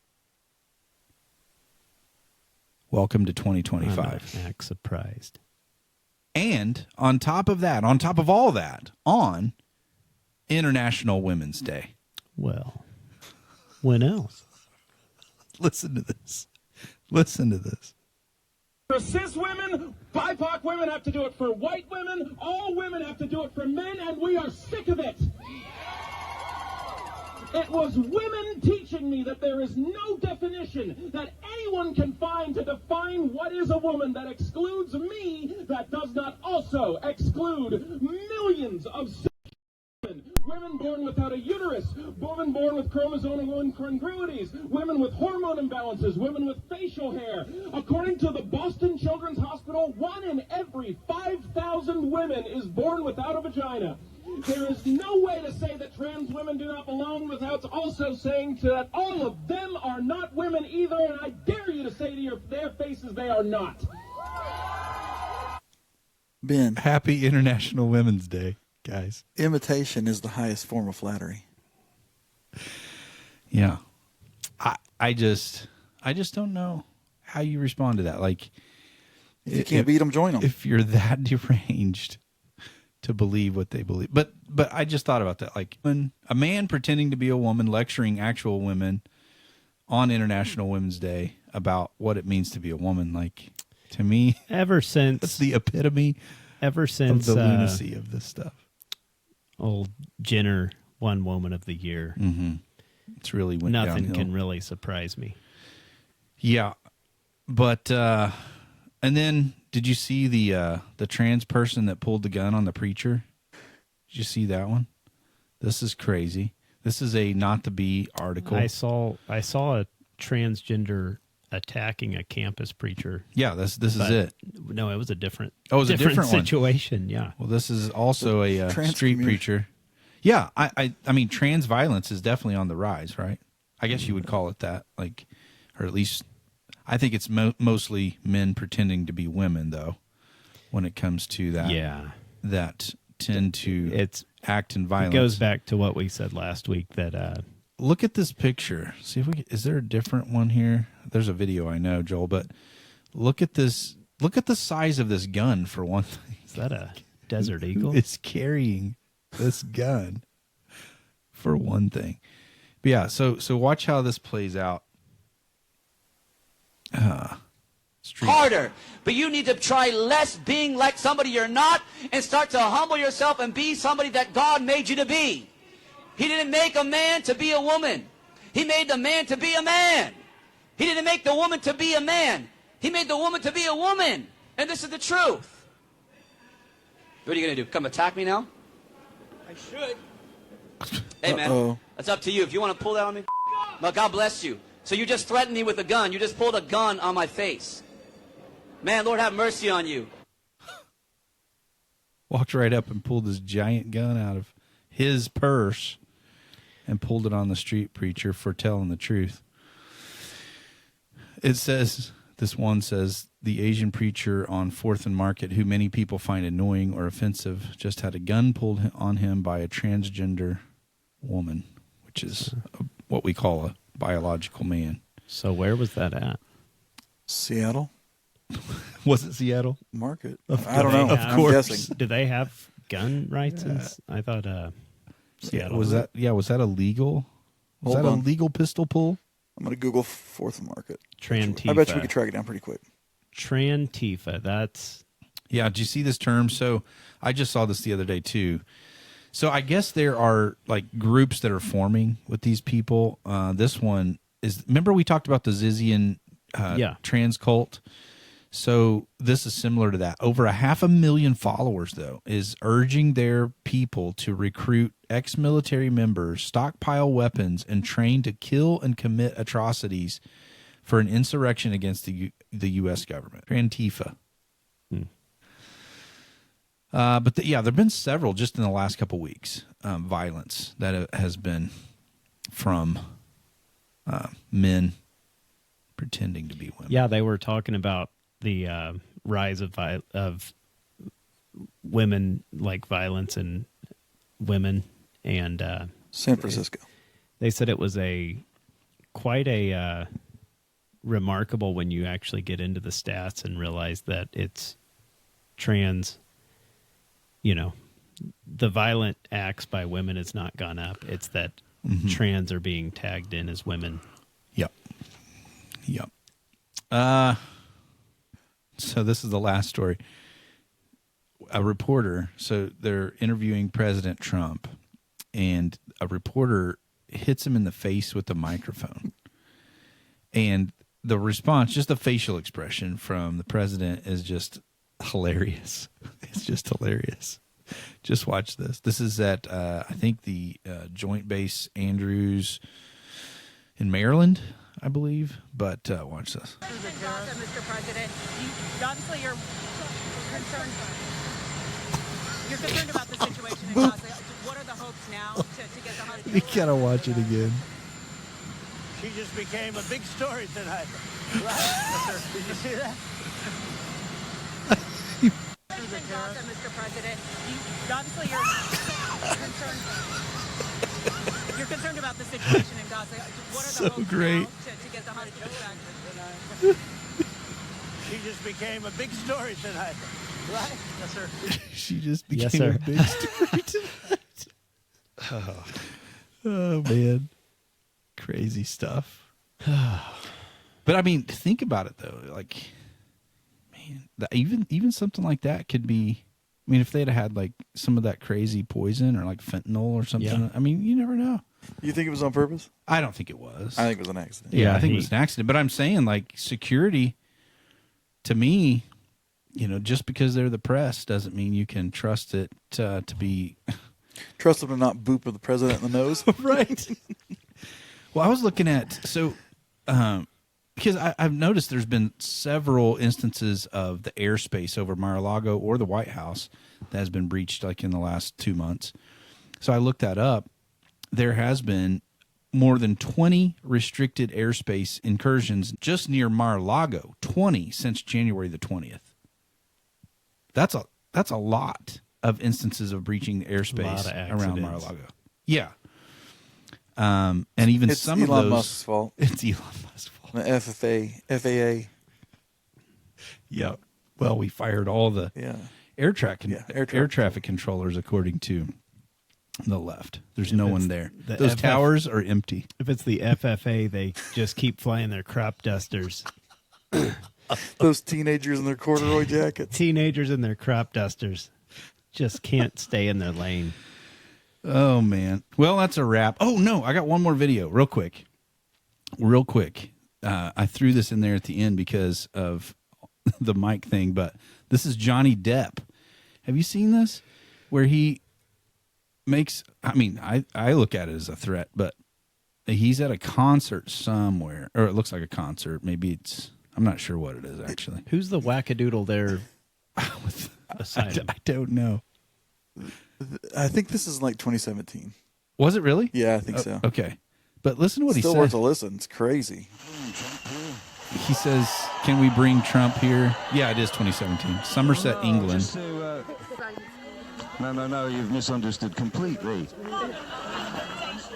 Welcome to 2025. I'm not surprised. And on top of that, on top of all that, on International Women's Day. Well, when else? Listen to this. Listen to this. For cis women, BIPOC women have to do it. For white women, all women have to do it for men, and we are sick of it. It was women teaching me that there is no definition that anyone can find to define what is a woman that excludes me, that does not also exclude millions of women. Women born without a uterus, women born with chromosomal incongruities, women with hormone imbalances, women with facial hair. According to the Boston Children's Hospital, 1 in every 5,000 women is born without a vagina. There is no way to say that trans women do not belong without also saying that all of them are not women either, and I dare you to say to their faces they are not. Ben. Happy International Women's Day, guys. Imitation is the highest form of flattery. Yeah. I just don't know how you respond to that. Like, if you can't beat them, join them. If you're that deranged to believe what they believe. But I just thought about that. Like, when a man pretending to be a woman lecturing actual women on International Women's Day about what it means to be a woman, like, to me, ever since that's the epitome of the lunacy of this stuff. Old Jenner won Woman of the Year. Mm-hmm. It's really went nothing downhill. can really surprise me. Yeah, but and then did you see the trans person that pulled the gun on the preacher? Did you see that one? This is crazy. This is a not to be article. I saw a transgender attacking a campus preacher. Yeah, this is it. No, it was a different. Oh, it was a different situation. Yeah. Well, this is also a street preacher. Yeah, I mean, trans violence is definitely on the rise, right? I guess you would call it that, like, or at least, I think it's mostly men pretending to be women, though, when it comes to that. Yeah, that tend to act in violence. It goes back to what we said last week that. Look at this picture. See if is there a different one here? There's a video, I know, Joel, but look at this. Look at the size of this gun, for one thing. Is that a Desert Eagle? It's carrying this gun, for one thing. But yeah, so watch how this plays out. Harder, but you need to try less being like somebody you're not and start to humble yourself and be somebody that God made you to be. He didn't make a man to be a woman. He made the man to be a man. He didn't make the woman to be a man. He made the woman to be a woman. And this is the truth. What are you going to do? Come attack me now? I should. Hey, man, that's up to you. If you want to pull that on me, well, God bless you. So you just threatened me with a gun. You just pulled a gun on my face. Man, Lord have mercy on you. Walked right up and pulled this giant gun out of his purse and pulled it on the street preacher for telling the truth. It says, this one says, the Asian preacher on 4th and Market, who many people find annoying or offensive, just had a gun pulled on him by a transgender woman, which is what we call a biological man. So where was that at? Seattle. Was it Seattle? Market. I don't know. Of course. I'm guessing. Do they have gun rights? I thought Seattle. Was that illegal? Was that a legal pistol pull? I'm going to Google 4th Market. Trantifa. I bet you we could track it down pretty quick. Trantifa. That's. Yeah. Did you see this term? So I just saw this the other day too. So I guess there are like groups that are forming with these people. This one is. Remember we talked about the Zizian trans cult. So this is similar to that. Over 500,000 followers, though, is urging their people to recruit ex-military members, stockpile weapons, and train to kill and commit atrocities for an insurrection against the U.S. government. Antifa. But there have been several just in the last couple weeks. Violence that has been from men pretending to be women. Yeah, they were talking about the rise of women, like violence in women, and San Francisco. They said it was quite a remarkable when you actually get into the stats and realize that it's trans the violent acts by women has not gone up. It's that trans are being tagged in as women. Yep. So this is the last story. A reporter, so they're interviewing President Trump, and a reporter hits him in the face with the microphone. And the response, just the facial expression from the president, is just hilarious. It's just hilarious. Just watch this. This is at, I think, the Joint Base Andrews in Maryland, I believe. But watch this. Mr. President, obviously you're concerned. You're concerned about the situation in Gaza. What are the hopes now to get the hunt? You gotta watch it again. She just became a big story tonight. Right? Did you see that? Gaza, Mr. President, obviously you're concerned. You're concerned about the situation in Gaza. What are the hopes great. now to get the hunt back? She just became a big story tonight. Right? Yes, sir. She just became Yes, sir. a big story tonight. Oh, man. Crazy stuff. But, I mean, think about it, though. Like, man, even something like that could be... I mean, if they'd had, like, some of that crazy poison or, like, fentanyl or something, Yeah. I mean, you never know. You think it was on purpose? I don't think it was. I think it was an accident. Yeah, I think it was an accident. But I'm saying, like, security, to me, just because they're the press doesn't mean you can trust it to be... Trust them to not boop the president in the nose. Right. Well, I was looking at... So, because I've noticed there's been several instances of the airspace over Mar-a-Lago or the White House that has been breached, like, in the last 2 months. So I looked that up. There has been more than 20 restricted airspace incursions just near Mar-a-Lago, 20 since January the 20th. That's a lot of instances of breaching the airspace around Mar-a-Lago. Yeah. And even it's some Elon of those... Musk's fault. It's Elon Musk's fault. The FAA. Yeah. Well, we fired all the air traffic controllers, according to the left. There's no one there. Those towers are empty. If it's the FFA, they just keep flying their crop dusters. Those teenagers in their corduroy jackets. Teenagers in their crop dusters just can't stay in their lane. Oh, man. Well, that's a wrap. Oh, no, I got one more video real quick. I threw this in there at the end because of the mic thing, but this is Johnny Depp. Have you seen this? Where he makes, I mean, I look at it as a threat, but he's at a concert somewhere, or it looks like a concert. Maybe it's, I'm not sure what it is, actually. Who's the wackadoodle there? I don't know. I think this is like 2017. Was it really? Yeah, I think so. Okay. But listen to what he says. Still worth a listen. It's crazy. He says, can we bring Trump here? Yeah, it is 2017. Somerset, England. No, you've misunderstood completely.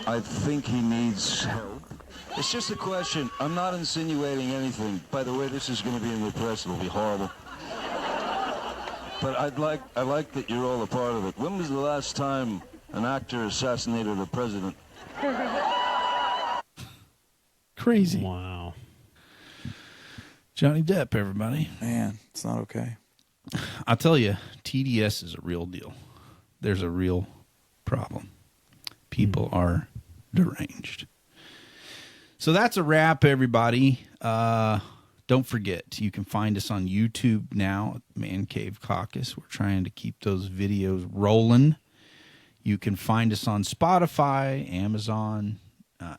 I think he needs help. It's just a question. I'm not insinuating anything. By the way, this is going to be in the press. It'll be horrible. But I like that you're all a part of it. When was the last time an actor assassinated a president? Crazy. Wow. Johnny Depp, everybody. Man, it's not okay. I'll tell you, TDS is a real deal. There's a real problem. People are deranged. So that's a wrap, everybody. Don't forget, you can find us on YouTube now, Mancave Caucus. We're trying to keep those videos rolling. You can find us on Spotify, Amazon,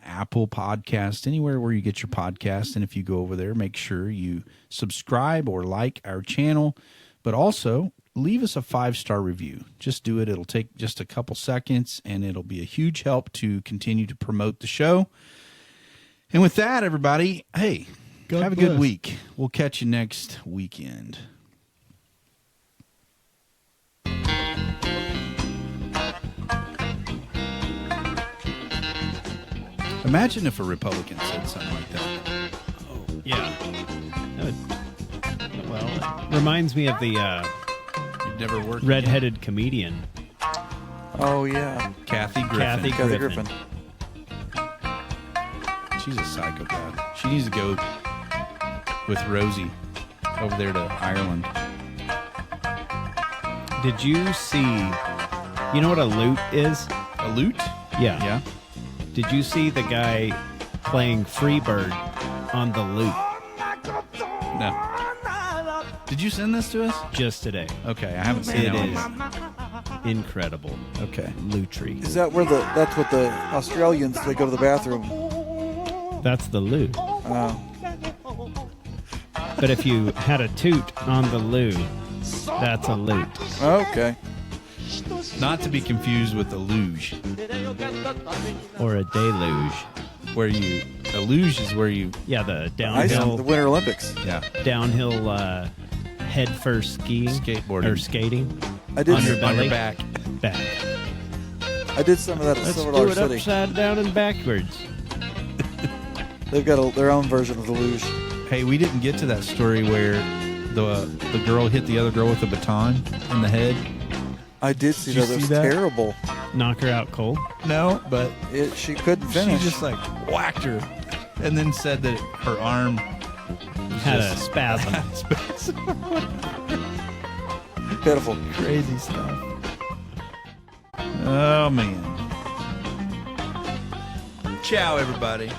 Apple Podcast, anywhere where you get your podcast. And if you go over there, make sure you subscribe or like our channel. But also, leave us a 5-star review. Just do it. It'll take just a couple seconds, and it'll be a huge help to continue to promote the show. And with that, everybody, hey, have a good week. We'll catch you next weekend. Imagine if a Republican said something like that. Oh, yeah. Well, it reminds me of the never worked. Redheaded comedian. Oh yeah, Kathy Griffin. Kathy Griffin. She's a psychopath. She needs to go with Rosie over there to Ireland. Did you see? You know what a lute is? A lute? Yeah. Yeah. Did you see the guy playing Freebird on the lute? No. Did you send this to us? Just today. Okay, I haven't seen it. It is incredible. Okay. Lutery. Is that where that's what the Australians, they go to the bathroom? That's the lute. Oh. But if you had a toot on the lute, that's a lute. Okay. Not to be confused with a luge. Or a deluge. Where a luge is where you... Yeah, the downhill... The Winter Olympics. Yeah. Downhill head first skiing. Skateboarding. Or skating. I did on your belly. On your back. Back. I did some of that at Let's Silver do Dollar it City. upside down and backwards. They've got their own version of the luge. Hey, we didn't get to that story where the girl hit the other girl with a baton in the head. I did see Did you that. It was see that? terrible. Knock her out cold? No, but she couldn't finish. She just like whacked her, and then said that her arm had a spasm. Pitiful. Crazy stuff. Oh man. Ciao, everybody.